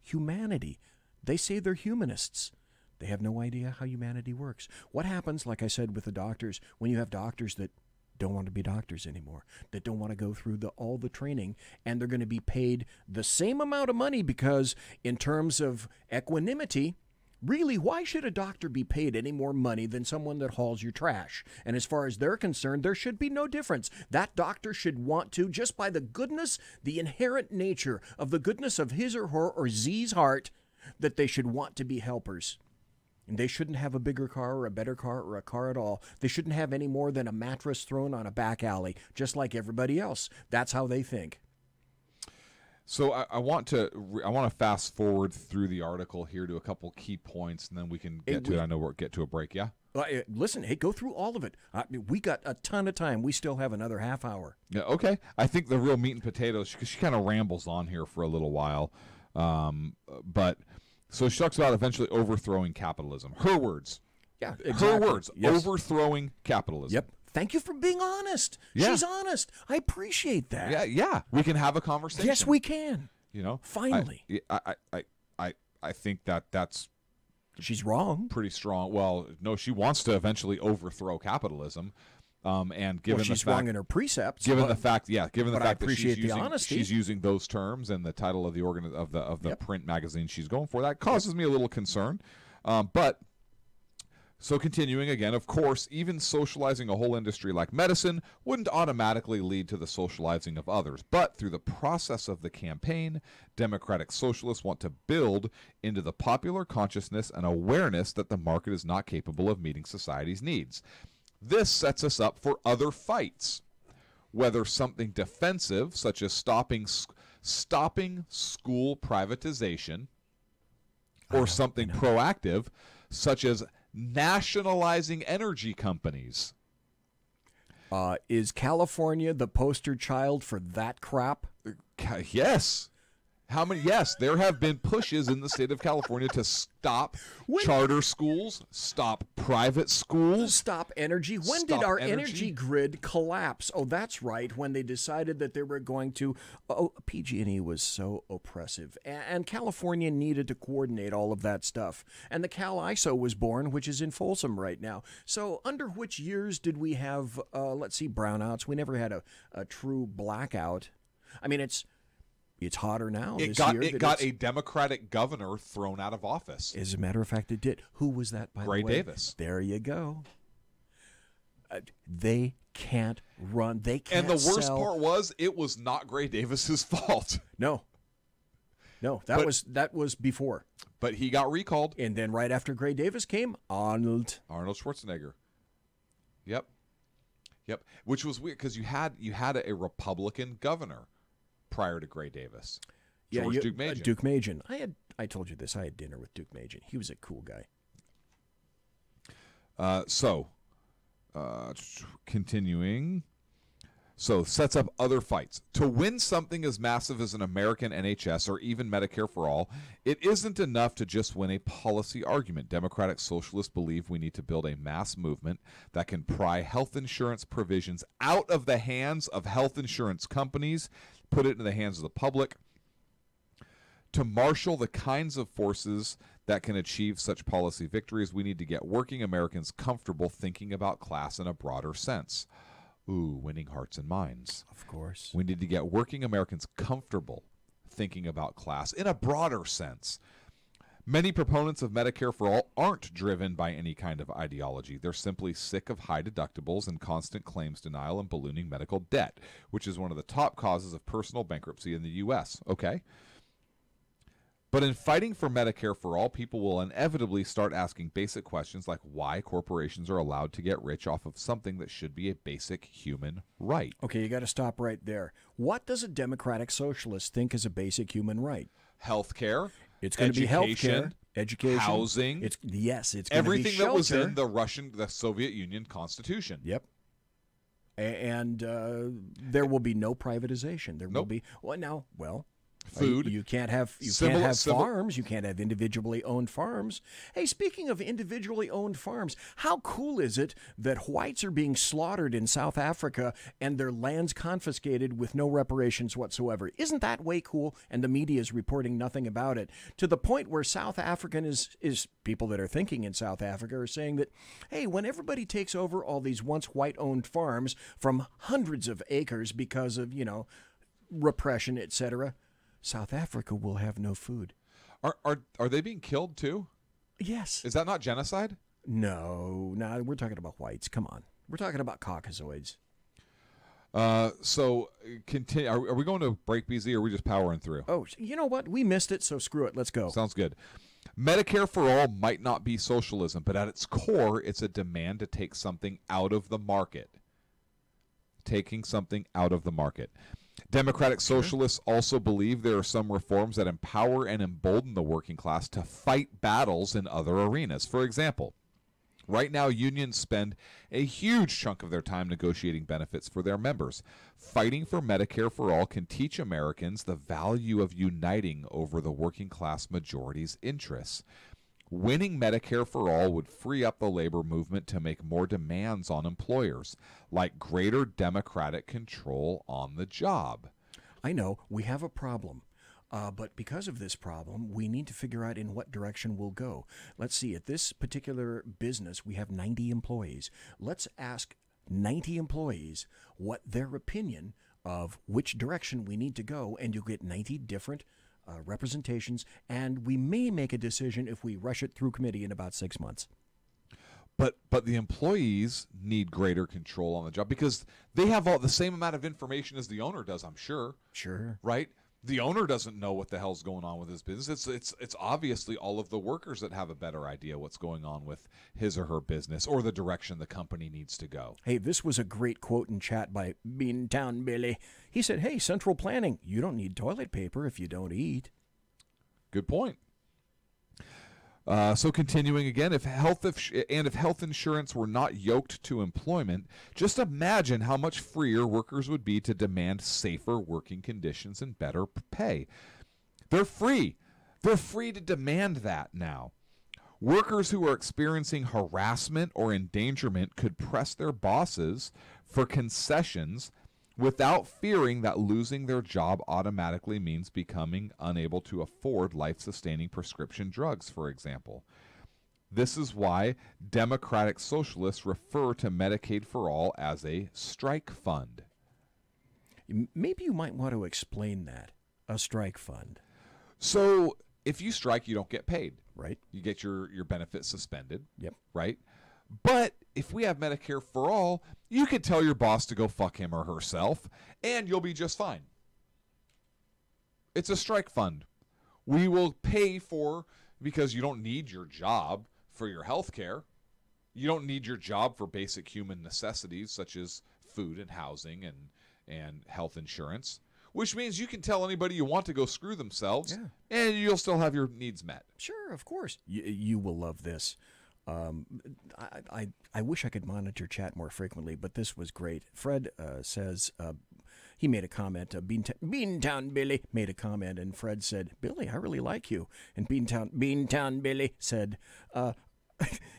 humanity. They say they're humanists. They have no idea how humanity works. What happens, like I said, with the doctors, when you have doctors that don't want to be doctors anymore, that don't want to go through all the training, and they're going to be paid the same amount of money because in terms of equanimity, really, why should a doctor be paid any more money than someone that hauls your trash? And as far as they're concerned, there should be no difference. That doctor should want to, just by the goodness, the inherent nature of the goodness of his or her or Z's heart, that they should want to be helpers. And they shouldn't have a bigger car or a better car or a car at all. They shouldn't have any more than a mattress thrown on a back alley, just like everybody else. That's how they think. So I want to fast forward through the article here to a couple key points, and then we can get to it. I know we'll get to a break, yeah? Listen, hey, go through all of it. We got a ton of time. We still have another half hour. Yeah, okay. I think the real meat and potatoes, because she kind of rambles on here for a little while, but... So she talks about eventually overthrowing capitalism. Her words. Yeah, exactly. Her words. Yes. Overthrowing capitalism. Yep. Thank you for being honest. Yeah. She's honest. I appreciate that. Yeah. We can have a conversation. Yes, we can. You know, finally. I think that's. She's wrong. Pretty strong. Well, no, she wants to eventually overthrow capitalism. And given she's the fact, wrong in her precepts. Given the fact that she's using those terms and the title of the print magazine she's going for, that causes me a little concern. But so continuing again, of course, even socializing a whole industry like medicine wouldn't automatically lead to the socializing of others. But through the process of the campaign, Democratic Socialists want to build into the popular consciousness an awareness that the market is not capable of meeting society's needs. This sets us up for other fights, whether something defensive, such as stopping school privatization, or something proactive, such as nationalizing energy companies. Is California the poster child for that crap? Yes. How many? Yes, there have been pushes in the state of California to stop charter schools, stop private schools, stop energy. When did our energy grid collapse? Oh, that's right. When they decided that they were going to. Oh, PG&E was so oppressive, and California needed to coordinate all of that stuff. And the Cal ISO was born, which is in Folsom right now. So, under which years did we have? Let's see, brownouts. We never had a true blackout. I mean, it's hotter now. It got a Democratic governor thrown out of office. As a matter of fact, it did. Who was that, by the way? Gray Davis. There you go. They can't run. They can't. And the worst part was, it was not Gray Davis's fault. No, that was before. But he got recalled. And then right after Gray Davis came Arnold Schwarzenegger. Yep. Which was weird because you had a Republican governor prior to Gray Davis. George Duke Majan. Duke Majan. I told you this. I had dinner with Duke Majan. He was a cool guy. Continuing. So, sets up other fights. To win something as massive as an American NHS or even Medicare for All, it isn't enough to just win a policy argument. Democratic Socialists believe we need to build a mass movement that can pry health insurance provisions out of the hands of health insurance companies, put it into the hands of the public. To marshal the kinds of forces that can achieve such policy victories, we need to get working Americans comfortable thinking about class in a broader sense. Ooh, winning hearts and minds. Of course. We need to get working Americans comfortable thinking about class in a broader sense. Many proponents of Medicare for All aren't driven by any kind of ideology. They're simply sick of high deductibles and constant claims denial and ballooning medical debt, which is one of the top causes of personal bankruptcy in the U.S. Okay? But in fighting for Medicare for All, people will inevitably start asking basic questions like why corporations are allowed to get rich off of something that should be a basic human right. Okay, you got to stop right there. What does a Democratic Socialist think is a basic human right? Healthcare. It's going to be healthcare, education, housing. It's going to be everything that was in the Soviet Union Constitution. Yep. And there will be no privatization. There will be Food. You can't have farms. You can't have individually owned farms. Hey, speaking of individually owned farms, how cool is it that whites are being slaughtered in South Africa and their lands confiscated with no reparations whatsoever? Isn't that way cool? And the media is reporting nothing about it, to the point where South African is people that are thinking in South Africa are saying that, hey, when everybody takes over all these once white-owned farms from hundreds of acres because of, repression, etc., South Africa will have no food. Are they being killed too? Yes. Is that not genocide? No, we're talking about whites. Come on. We're talking about Caucasoids. So continue. Are we going to break, BZ, or are we just powering through? Oh, you know what? We missed it, so screw it. Let's go. Sounds good. Medicare for all might not be socialism, but at its core, it's a demand to take something out of the market. Taking something out of the market. Democratic socialists also believe there are some reforms that empower and embolden the working class to fight battles in other arenas. For example, right now unions spend a huge chunk of their time negotiating benefits for their members. Fighting for Medicare for all can teach Americans the value of uniting over the working class majority's interests. Winning Medicare for all would free up the labor movement to make more demands on employers, like greater democratic control on the job. I know, we have a problem. But because of this problem, we need to figure out in what direction we'll go. Let's see, at this particular business, we have 90 employees. Let's ask 90 employees what their opinion of which direction we need to go, and you'll get 90 different representations, and we may make a decision if we rush it through committee in about 6 months. But the employees need greater control on the job because they have all the same amount of information as the owner does, I'm sure. Sure. Right? The owner doesn't know what the hell's going on with his business. It's obviously all of the workers that have a better idea what's going on with his or her business or the direction the company needs to go. Hey, this was a great quote in chat by Beantown Billy. He said, hey, central planning, you don't need toilet paper if you don't eat. Good point. So continuing again, if health insurance were not yoked to employment, just imagine how much freer workers would be to demand safer working conditions and better pay. They're free. They're free to demand that now. Workers who are experiencing harassment or endangerment could press their bosses for concessions without fearing that losing their job automatically means becoming unable to afford life-sustaining prescription drugs, for example. This is why Democratic Socialists refer to Medicaid for All as a strike fund. Maybe you might want to explain that, a strike fund. So if you strike, you don't get paid. Right. You get your benefits suspended. Yep. Right? But if we have Medicare for all, you could tell your boss to go fuck him or herself, and you'll be just fine. It's a strike fund. We will pay for, because you don't need your job for your health care. You don't need your job for basic human necessities such as food and housing and health insurance, which means you can tell anybody you want to go screw themselves, and you'll still have your needs met. Sure, of course. You will love this. I wish I could monitor chat more frequently, but this was great. Fred says he made a comment. Beantown Billy made a comment, and Fred said, "Billy, I really like you." And Beantown Billy said,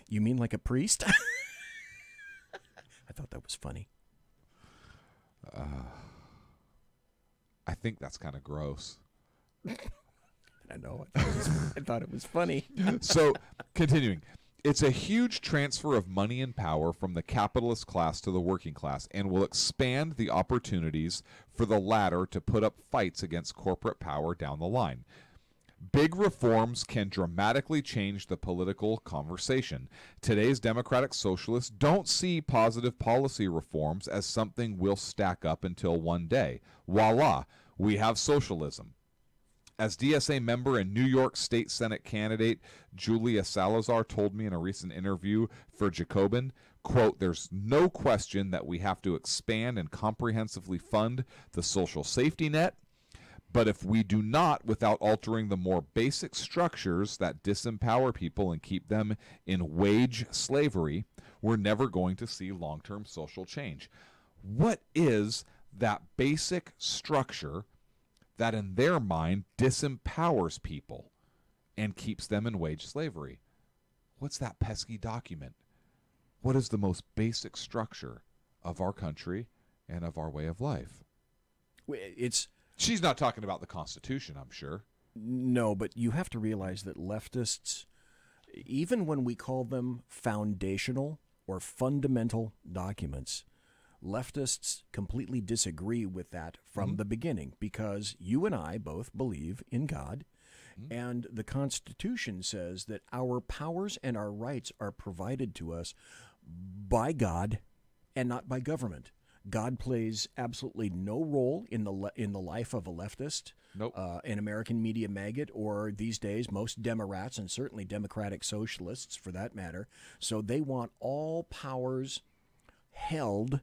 "You mean like a priest?" I thought that was funny. I think that's kind of gross. I know. I thought it was funny. So, continuing. It's a huge transfer of money and power from the capitalist class to the working class and will expand the opportunities for the latter to put up fights against corporate power down the line. Big reforms can dramatically change the political conversation. Today's Democratic Socialists don't see positive policy reforms as something we'll stack up until one day. Voila, we have socialism. As DSA member and New York State Senate candidate Julia Salazar told me in a recent interview for Jacobin, quote, "There's no question that we have to expand and comprehensively fund the social safety net, but if we do not without altering the more basic structures that disempower people and keep them in wage slavery, we're never going to see long-term social change." What is that basic structure that in their mind disempowers people and keeps them in wage slavery. What's that pesky document? What is the most basic structure of our country and of our way of life? She's not talking about the Constitution, I'm sure. No, but you have to realize that leftists, even when we call them foundational or fundamental documents, leftists completely disagree with that from the beginning, because you and I both believe in God, and the Constitution says that our powers and our rights are provided to us by God and not by government. God plays absolutely no role in the life of a leftist, an American media maggot, or these days most Democrats, and certainly Democratic socialists for that matter. So they want all powers held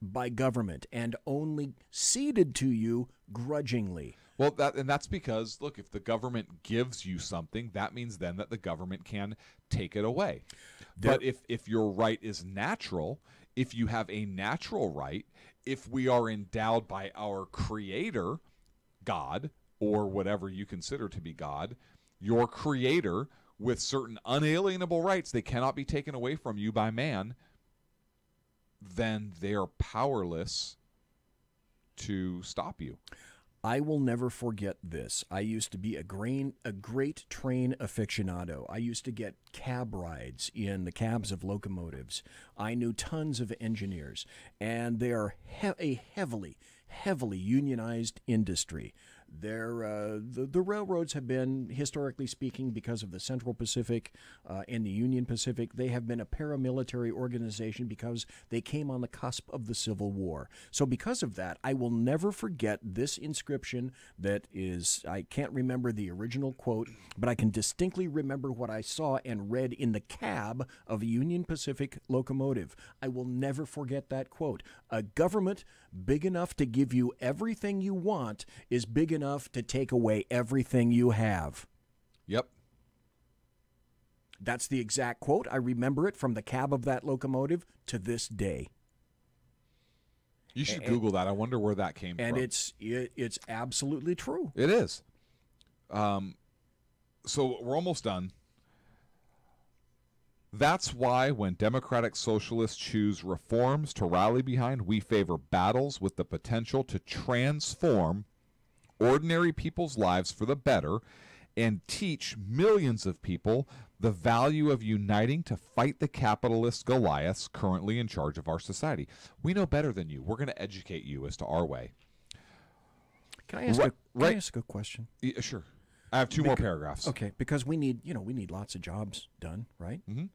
by government and only ceded to you grudgingly. Well, that's because, look, if the government gives you something, that means then that the government can take it away. But if your right is natural, if you have a natural right, if we are endowed by our Creator, God, or whatever you consider to be God, your Creator, with certain unalienable rights, they cannot be taken away from you by man, then they are powerless to stop you. I will never forget this. I used to be a great train aficionado. I used to get cab rides in the cabs of locomotives. I knew tons of engineers, and they are a heavily unionized industry. The railroads have been, historically speaking, because of the Central Pacific and the Union Pacific, they have been a paramilitary organization because they came on the cusp of the Civil War. So because of that, I will never forget this inscription that is, I can't remember the original quote, but I can distinctly remember what I saw and read in the cab of a Union Pacific locomotive. I will never forget that quote. A government big enough to give you everything you want is big enough to take away everything you have. Yep. That's the exact quote. I remember it from the cab of that locomotive to this day. You should Google that. I wonder where that came from. And it's absolutely true. It is. So we're almost done. That's why when Democratic Socialists choose reforms to rally behind, we favor battles with the potential to transform ordinary people's lives for the better and teach millions of people the value of uniting to fight the capitalist Goliaths currently in charge of our society. We know better than you. We're going to educate you as to our way. Can I ask a question? Yeah, sure. I have two more paragraphs. Okay, because we need lots of jobs done, right? Mm-hmm.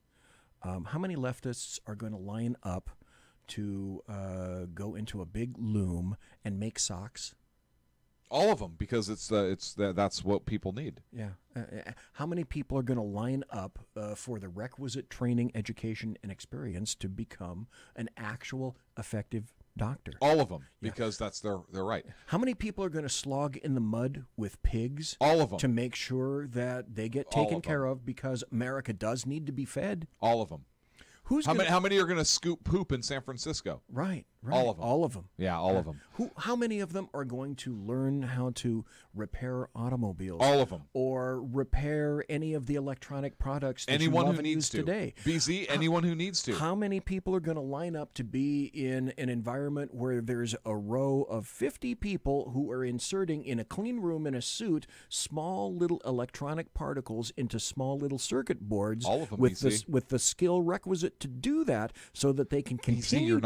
How many leftists are going to line up to go into a big loom and make socks? All of them, because that's what people need. Yeah. How many people are going to line up for the requisite training, education, and experience to become an actual effective doctor? All of them, because that's their right. How many people are going to slog in the mud with pigs? All of them. To make sure that they get taken care of, because America does need to be fed? All of them. How many are going to scoop poop in San Francisco? Right. All of them. All of them. Yeah, all of them. How many of them are going to learn how to repair automobiles? All of them. Or repair any of the electronic products that anyone you love who and needs use to today? BZ, anyone who needs to. How many people are going to line up to be in an environment where there's a row of 50 people who are inserting in a clean room in a suit small little electronic particles into small little circuit boards? All of them, with BZ. with the skill requisite to do that, so that they can continue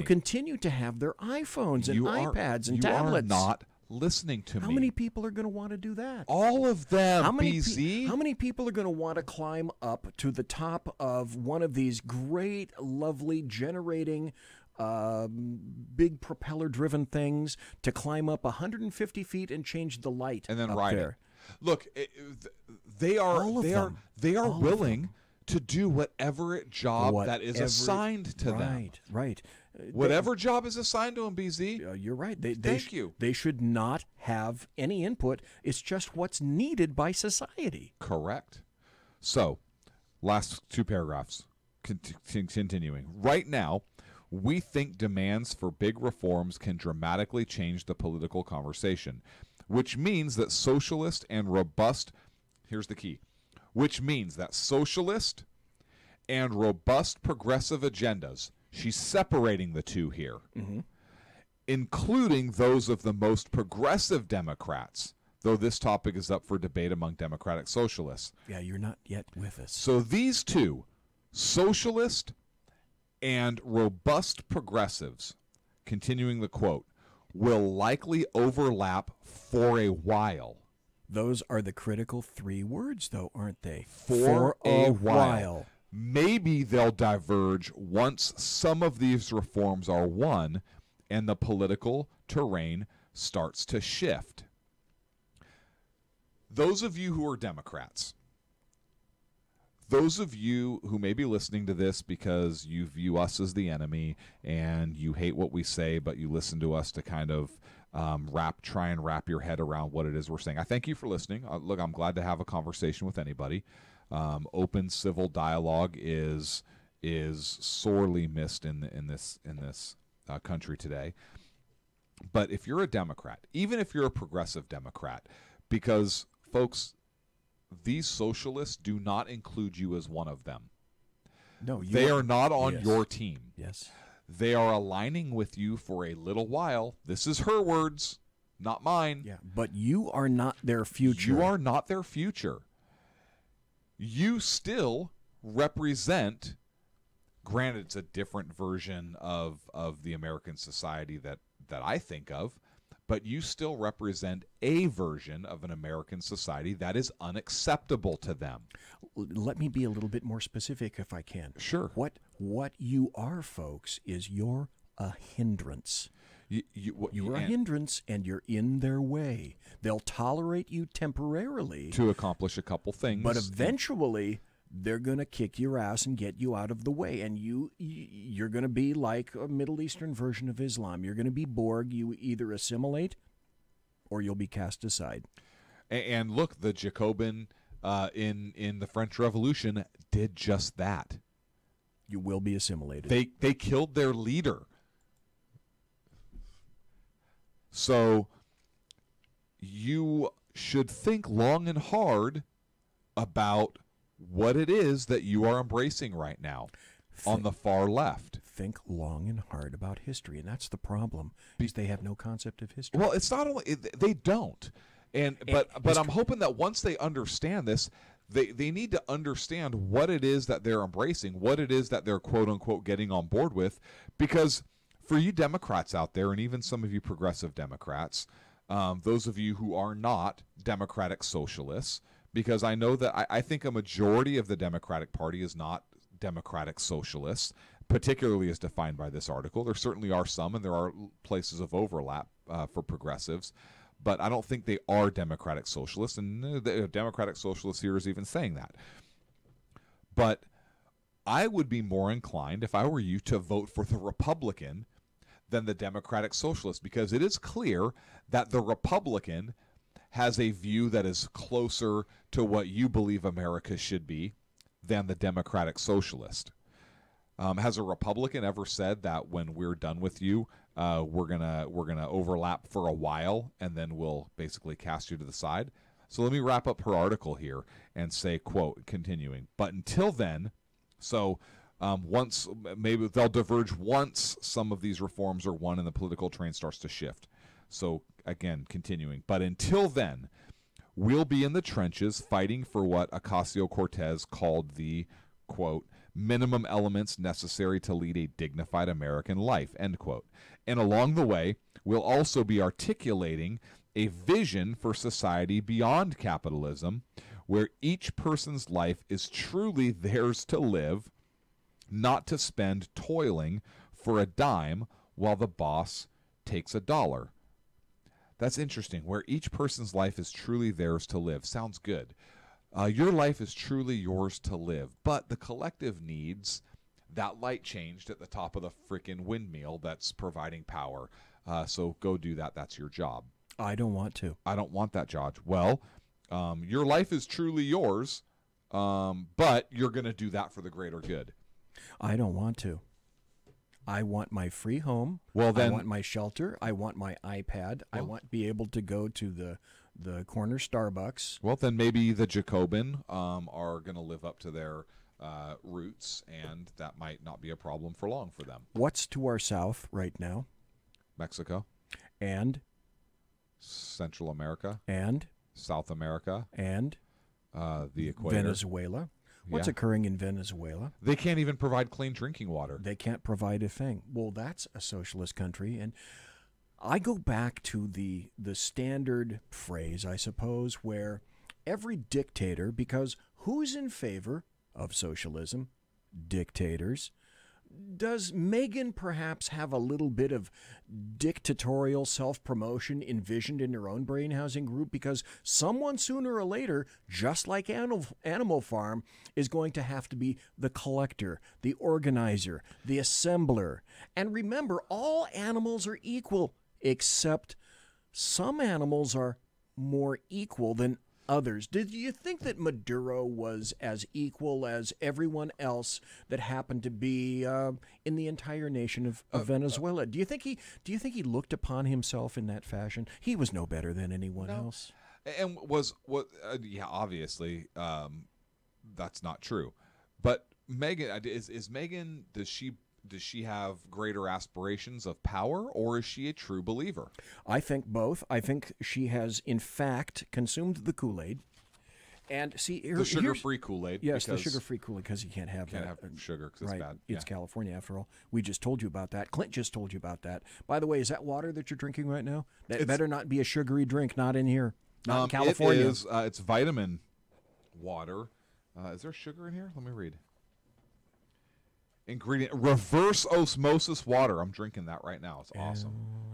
continue to have their iPhones and iPads and tablets. You are not listening to me. How many people are going to want to do that? All of them, BZ. How many people are going to want to climb up to the top of one of these great, lovely, generating, big propeller-driven things to climb up 150 feet and change the light and then up ride there? it? Look, they are willing to do whatever job that is assigned to them. Right. Whatever job is assigned to them, BZ. You're right. Thank you. They should not have any input. It's just what's needed by society. Correct. So, last two paragraphs. Continuing. Right now, We think demands for big reforms can dramatically change the political conversation, which means that socialist and robust, here's the key, which means that socialist and robust progressive agendas, she's separating the two here, including those of the most progressive Democrats, though this topic is up for debate among Democratic socialists. Yeah, you're not yet with us. So these two, socialist and robust progressives, continuing the quote, will likely overlap for a while. Those are the critical 3 words, though, aren't they? For a while. Maybe they'll diverge once some of these reforms are won and the political terrain starts to shift. Those of you who are Democrats, those of you who may be listening to this because you view us as the enemy and you hate what we say, but you listen to us to kind of try and wrap your head around what it is we're saying. I thank you for listening. Look, I'm glad to have a conversation with anybody. Open civil dialogue is sorely missed in this country today. But if you're a Democrat, even if you're a progressive Democrat, because folks, these socialists do not include you as one of them. No, they are not on your team. Yes. They are aligning with you for a little while. This is her words, not mine. Yeah, but you are not their future. You are not their future. You still represent, granted it's a different version of the American society that I think of, but you still represent a version of an American society that is unacceptable to them. Let me be a little bit more specific if I can. Sure. What you are, folks, is you're a hindrance. You're a hindrance, and you're in their way. They'll tolerate you temporarily to accomplish a couple things, but eventually they're going to kick your ass and get you out of the way, and you're going to be like a Middle Eastern version of Islam. You're going to be Borg. You either assimilate or you'll be cast aside. And look, the Jacobin in the French Revolution did just that. You will be assimilated. They killed their leader. So you should think long and hard about what it is that you are embracing right now on the far left. Think long and hard about history, and that's the problem, because they have no concept of history. Well, it's not only they don't, but I'm hoping that once they understand this, they need to understand what it is that they're embracing, what it is that they're quote unquote getting on board with, because for you Democrats out there, and even some of you progressive Democrats, those of you who are not Democratic socialists, because I know that I think a majority of the Democratic Party is not Democratic socialists, particularly as defined by this article. There certainly are some, and there are places of overlap for progressives, but I don't think they are Democratic socialists, and the Democratic socialist here is even saying that. But I would be more inclined, if I were you, to vote for the Republican than the Democratic socialist, because it is clear that the Republican has a view that is closer to what you believe America should be than the Democratic socialist. Has a Republican ever said that when we're done with you, we're gonna overlap for a while and then we'll basically cast you to the side? So let me wrap up her article here and say, quote, continuing, but until then, so once maybe they'll diverge once some of these reforms are won and the political train starts to shift. So again, continuing, but until then, we'll be in the trenches fighting for what Ocasio-Cortez called the, quote, minimum elements necessary to lead a dignified American life, end quote. And along the way, we'll also be articulating a vision for society beyond capitalism, where each person's life is truly theirs to live, not to spend toiling for a dime while the boss takes a dollar. That's interesting, where each person's life is truly theirs to live. Sounds good. Your life is truly yours to live, but the collective needs that light changed at the top of the freaking windmill that's providing power. So go do that. That's your job. I don't want to. I don't want that job. Well, your life is truly yours, but you're going to do that for the greater good. I don't want to. I want my free home. Well, then, I want my shelter. I want my iPad. I want to be able to go to the corner Starbucks. Well, then maybe the Jacobin are going to live up to their roots, and that might not be a problem for long for them. What's to our south right now? Mexico. And? Central America. And? South America. And? The equator. Venezuela. What's occurring in Venezuela? They can't even provide clean drinking water. They can't provide a thing. Well, that's a socialist country. And I go back to the standard phrase, I suppose, where every dictator, because who's in favor of socialism? Dictators. Does Megan perhaps have a little bit of dictatorial self-promotion envisioned in her own brain housing group? Because someone sooner or later, just like Animal Farm, is going to have to be the collector, the organizer, the assembler. And remember, all animals are equal, except some animals are more equal than others. Did you think that Maduro was as equal as everyone else that happened to be in the entire nation of Venezuela? Do you think he looked upon himself in that fashion? He was no better than anyone else. And yeah, obviously that's not true. But Megan is Megan, does she have greater aspirations of power, or is she a true believer? I think both. I think she has, in fact, consumed the Kool-Aid. And see, the sugar-free Kool-Aid. Yes, the sugar-free Kool-Aid, because you can't have sugar because it's bad. It's California, after all. We just told you about that. Clint just told you about that. By the way, is that water that you're drinking right now? That better not be a sugary drink. Not in here. Not in California. It is. It's vitamin water. Is there sugar in here? Let me read. Ingredient: reverse osmosis water. I'm drinking that right now. It's awesome.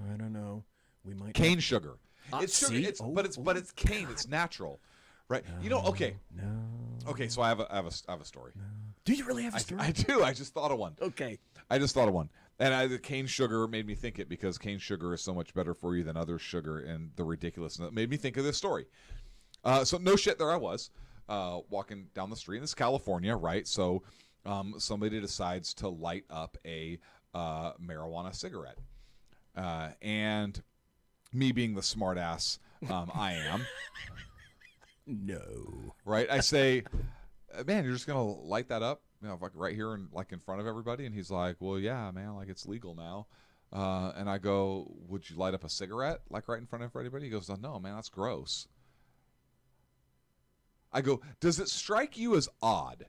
I don't know. We might cane sugar. It's sugar. But it's cane. It's natural, right? Okay. No. Okay. So I have a story. No. Do you really have a story? I do. I just thought of one. Okay. I just thought of one, and the cane sugar made me think it because cane sugar is so much better for you than other sugar, and the ridiculousness. It made me think of this story. So no shit. There I was, walking down the street. And this is California, right? So. Somebody decides to light up a marijuana cigarette. And me being the smart ass I am. No. Right? I say, man, you're just going to light that up? Like right here in front of everybody? And he's like, well, yeah, man, like it's legal now. And I go, would you light up a cigarette like right in front of everybody? He goes, no, man, that's gross. I go, does it strike you as odd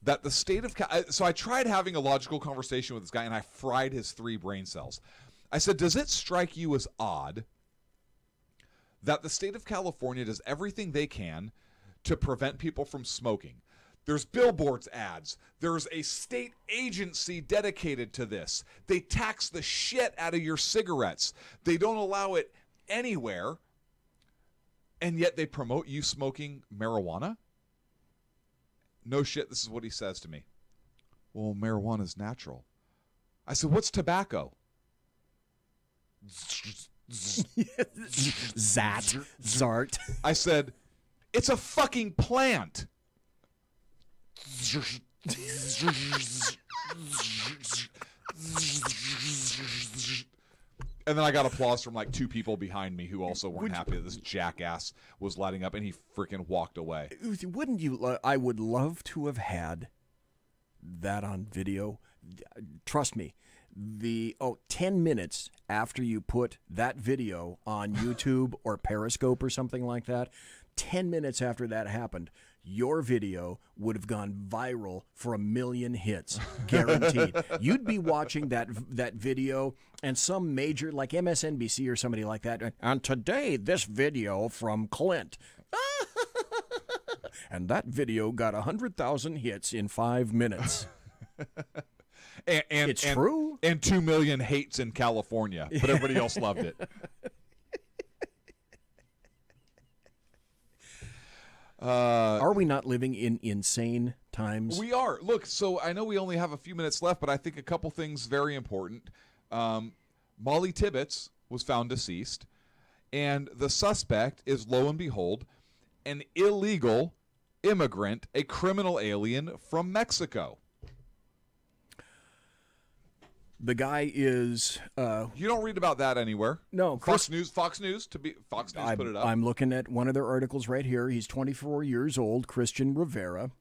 that the state of so I tried having a logical conversation with this guy, and I fried his 3 brain cells. I said, does it strike you as odd that the state of California does everything they can to prevent people from smoking? There's billboards ads. There's a state agency dedicated to this. They tax the shit out of your cigarettes. They don't allow it anywhere, and yet they promote you smoking marijuana? No shit, this is what he says to me. Well, marijuana is natural. I said, what's tobacco? Zart. I said, it's a fucking plant. And then I got applause from like 2 people behind me who also weren't happy that this jackass was lighting up, and he freaking walked away. Wouldn't you? I would love to have had that on video. Trust me, 10 minutes after you put that video on YouTube or Periscope or something like that, 10 minutes after that happened, your video would have gone viral for 1 million hits, guaranteed. You'd be watching that video, and some major, like MSNBC or somebody like that, and today, this video from Clint. And that video got 100,000 hits in 5 minutes. And it's true. And 2 million hates in California, but everybody else loved it. Are we not living in insane times? We are. Look, so I know we only have a few minutes left, but I think a couple things very important. Molly Tibbetts was found deceased, and the suspect is, lo and behold, an illegal immigrant, a criminal alien from Mexico. The guy is. You don't read about that anywhere. No, Fox News put it up. I'm looking at one of their articles right here. He's 24 years old, Christian Rivera.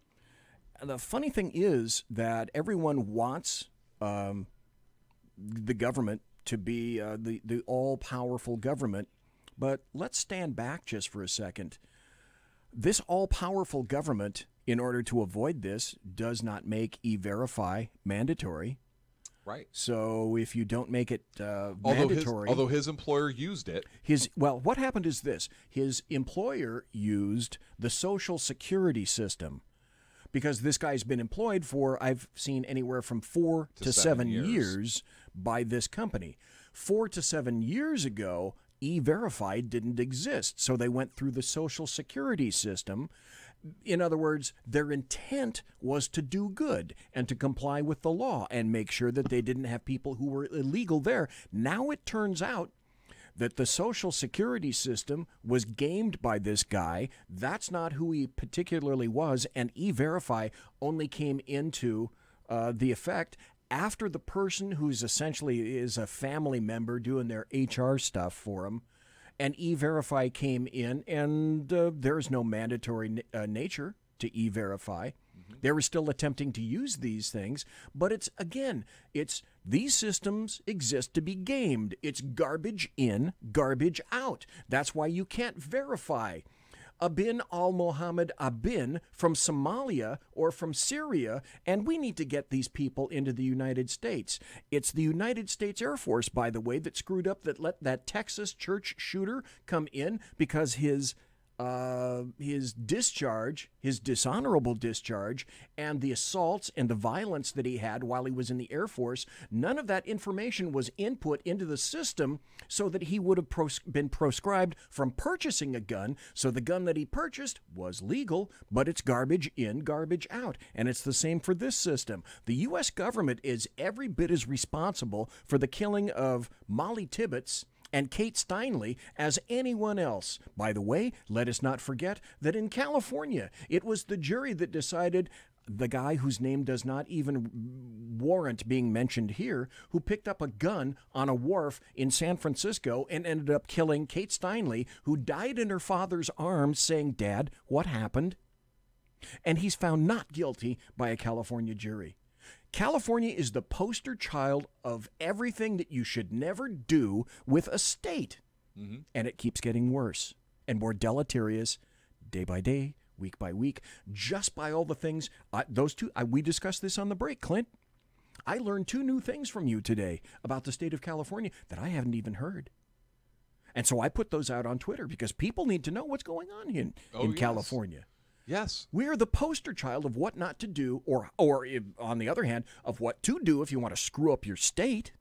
And the funny thing is that everyone wants the government to be the all-powerful government, but let's stand back just for a second. This all-powerful government, in order to avoid this, does not make E-Verify mandatory. Right. So if you don't make it mandatory... Although his employer used it. Well, what happened is this. His employer used the Social Security system because this guy's been employed for, I've seen, anywhere from 4 to 7 years by this company. 4 to 7 years ago, E-Verify didn't exist, so they went through the Social Security system. In other words, their intent was to do good and to comply with the law and make sure that they didn't have people who were illegal there. Now it turns out that the Social Security system was gamed by this guy. That's not who he particularly was, and E-Verify only came into the effect after the person who's essentially is a family member doing their HR stuff for him, and E-Verify came in, and there is no mandatory nature to E-Verify. They were still attempting to use these things, but it's these systems exist to be gamed. It's garbage in, garbage out. That's why you can't verify Abin al-Mohammed Abin from Somalia or from Syria, and we need to get these people into the United States. It's the United States Air Force, by the way, that screwed up, that let that Texas church shooter come in because his discharge, his dishonorable discharge, and the assaults and the violence that he had while he was in the Air Force, none of that information was input into the system so that he would have been proscribed from purchasing a gun. So the gun that he purchased was legal, but it's garbage in, garbage out. And it's the same for this system. The U.S. government is every bit as responsible for the killing of Molly Tibbetts and Kate Steinle as anyone else. By the way, let us not forget that in California, it was the jury that decided, the guy whose name does not even warrant being mentioned here, who picked up a gun on a wharf in San Francisco and ended up killing Kate Steinle, who died in her father's arms saying, "Dad, what happened?" And he's found not guilty by a California jury. California is the poster child of everything that you should never do with a state. And it keeps getting worse and more deleterious day by day, week by week, just by all the things. We discussed this on the break, Clint. I learned 2 new things from you today about the state of California that I haven't even heard. And so I put those out on Twitter because people need to know what's going on in California. Yes. We are the poster child of what not to do, or if, on the other hand, of what to do if you want to screw up your state.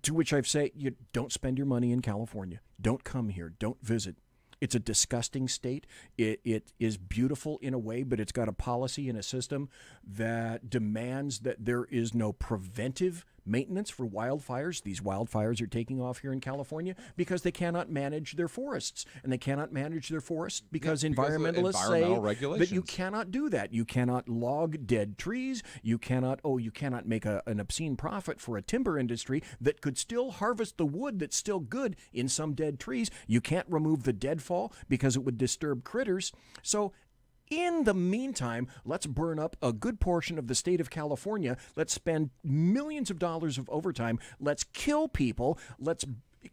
To which I say, you don't spend your money in California. Don't come here. Don't visit. It's a disgusting state. It is beautiful in a way, but it's got a policy and a system that demands that there is no preventive maintenance for wildfires. These wildfires are taking off here in California because they cannot manage their forests. And they cannot manage their forests because environmentalists say that you cannot do that. You cannot log dead trees. You cannot make an obscene profit for a timber industry that could still harvest the wood that's still good in some dead trees. You can't remove the deadfall because it would disturb critters. So in the meantime, let's burn up a good portion of the state of California. Let's spend millions of dollars of overtime. Let's kill people. Let's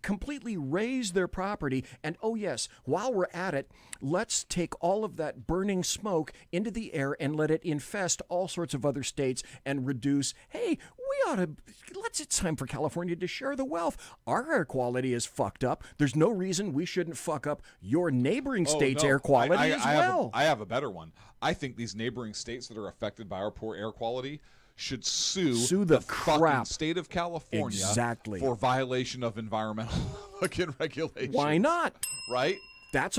completely raze their property. And oh yes, while we're at it, let's take all of that burning smoke into the air and let it infest all sorts of other states and reduce, it's time for California to share the wealth. Our air quality is fucked up. There's no reason we shouldn't fuck up your neighboring state's air quality as well. I have a better one. I think these neighboring states that are affected by our poor air quality should sue the fucking state of California for violation of environmental fucking regulations. Why not? Right? That's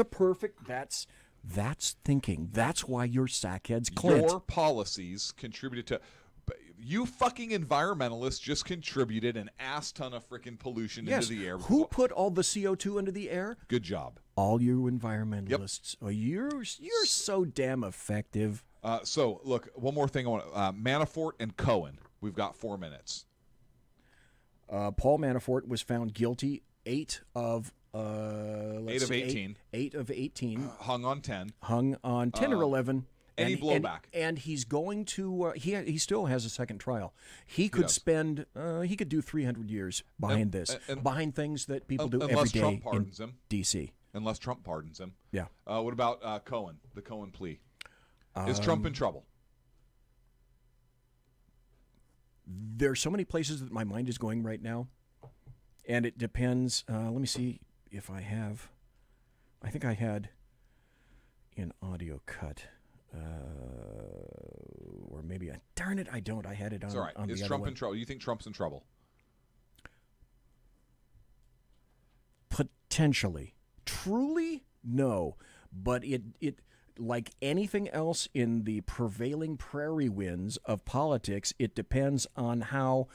thinking. That's why you're sackheads, Clint. Your policies contributed to... You fucking environmentalists just contributed an ass ton of freaking pollution into the air. Who put all the CO2 into the air? Good job. All you environmentalists. Yep. Oh, you're so damn effective. So, look, one more thing. I want Manafort and Cohen. We've got 4 minutes. Paul Manafort was found guilty 8 of 18. 8 of 18. Hung on 10. Hung on 10 or 11. Any blowback. And he's going to, he still has a second trial. He could spend, he could do 300 years behind this, behind things that people do every day Trump pardons him. D.C. Unless Trump pardons him. Yeah. What about Cohen, the Cohen plea? Is Trump in trouble? There's so many places that my mind is going right now, and it depends. Let me see if I have. I think I had an audio cut, or maybe darn it, I don't. I had it on. It's all right. On Is the Trump other one. in trouble? You think Trump's in trouble? Potentially, truly, no. But it like anything else in the prevailing prairie winds of politics, it depends on how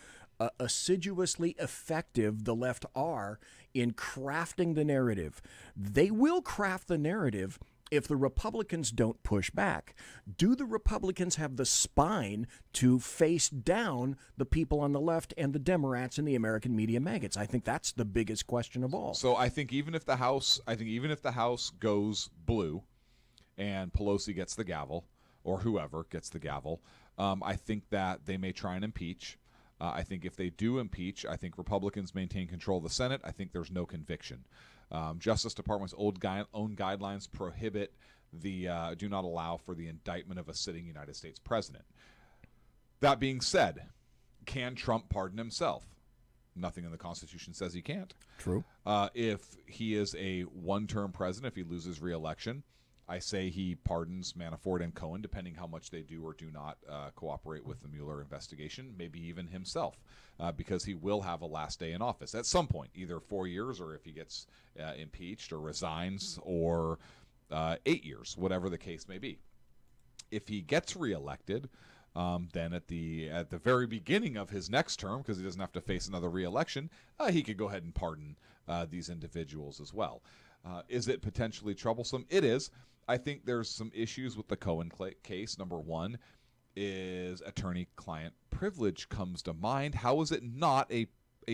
assiduously effective the left are in crafting the narrative. They will craft the narrative if the Republicans don't push back. Do the Republicans have the spine to face down the people on the left and the Democrats and the American media maggots? I think that's the biggest question of all. So I think even if the House goes blue, and Pelosi gets the gavel, or whoever gets the gavel, I think that they may try and impeach. I think if they do impeach, I think Republicans maintain control of the Senate. I think there's no conviction. Justice Department's own guidelines prohibit do not allow for the indictment of a sitting United States president. That being said, can Trump pardon himself? Nothing in the Constitution says he can't. True. If he is a one-term president, if he loses re-election, I say he pardons Manafort and Cohen, depending how much they do or do not cooperate with the Mueller investigation, maybe even himself, because he will have a last day in office at some point, either 4 years or if he gets impeached or resigns, or 8 years, whatever the case may be. If he gets reelected, then at the very beginning of his next term, because he doesn't have to face another reelection, he could go ahead and pardon these individuals as well. Is it potentially troublesome? It is. I think there's some issues with the Cohen case. Number one is attorney-client privilege comes to mind. How is it not a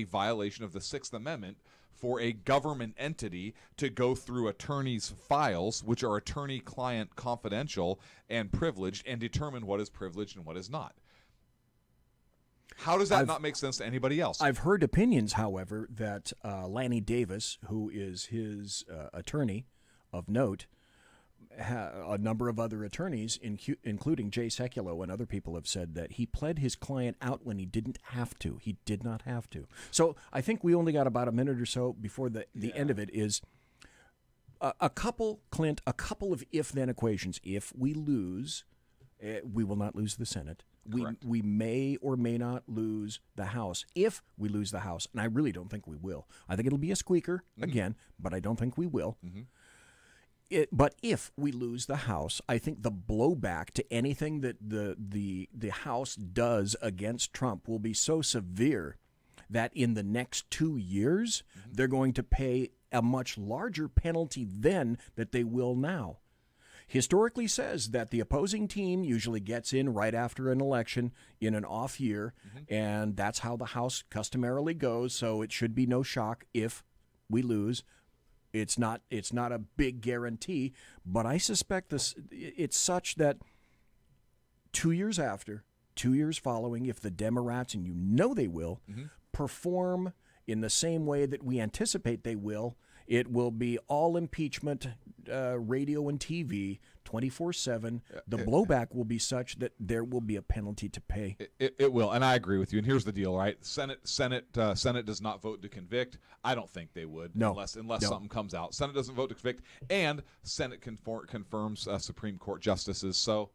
violation of the Sixth Amendment for a government entity to go through attorneys' files, which are attorney-client confidential and privileged, and determine what is privileged and what is not? How does that not make sense to anybody else? I've heard opinions, however, that Lanny Davis, who is his attorney of note, a number of other attorneys, including Jay Sekulow and other people, have said that he pled his client out when he didn't have to. He did not have to. So I think we only got about a minute or so before the end of it. Is a couple of if-then equations. If we lose, we will not lose the Senate. We may or may not lose the House. If we lose the House, and I really don't think we will. I think it'll be a squeaker again, but I don't think we will. But if we lose the House, I think the blowback to anything that the House does against Trump will be so severe that in the next 2 years, they're going to pay a much larger penalty then that they will now. Historically says that the opposing team usually gets in right after an election in an off year, and that's how the House customarily goes, so it should be no shock if we lose. It's not a big guarantee, but I suspect it's such that 2 years after, 2 years following, if the Democrats, and you know they will, perform in the same way that we anticipate they will, it will be all impeachment, radio and TV, 24/7. The blowback will be such that there will be a penalty to pay. It will, and I agree with you. And here's the deal, right? Senate does not vote to convict. I don't think they would, unless something comes out. Senate doesn't vote to convict, and Senate confirms Supreme Court justices. So,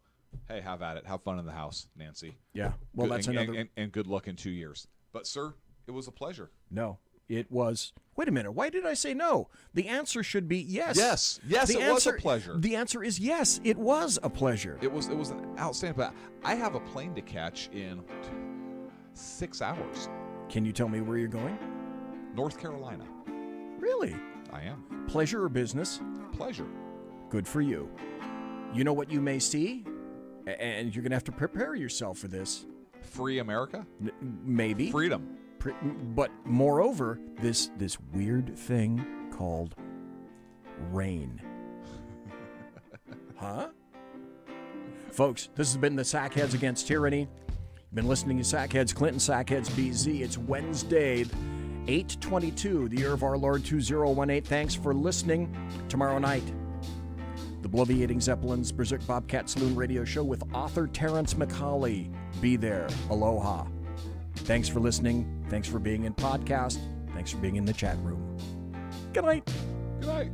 hey, have at it. Have fun in the House, Nancy. Yeah. Well, that's another. And good luck in 2 years. But, sir, it was a pleasure. No. It was. Wait a minute. Why did I say no? The answer should be yes. Yes, it was a pleasure. The answer is yes. It was a pleasure. It was an outstanding. But I have a plane to catch in 6 hours. Can you tell me where you're going? North Carolina. Really? I am. Pleasure or business? Pleasure. Good for you. You know what you may see? And you're going to have to prepare yourself for this. Free America? Maybe. Freedom. But moreover, this weird thing called rain. Huh? Folks, this has been the Sackheads Against Tyranny. You've been listening to Sackheads Clint and Sackheads BZ. It's Wednesday, 8/22, the year of our Lord 2018. Thanks for listening. Tomorrow night, the Bloviating Zeppelins Berserk Bobcat Saloon Radio Show with author Terrence McCauley. Be there. Aloha. Thanks for listening. Thanks for being in podcast. Thanks for being in the chat room. Good night. Good night.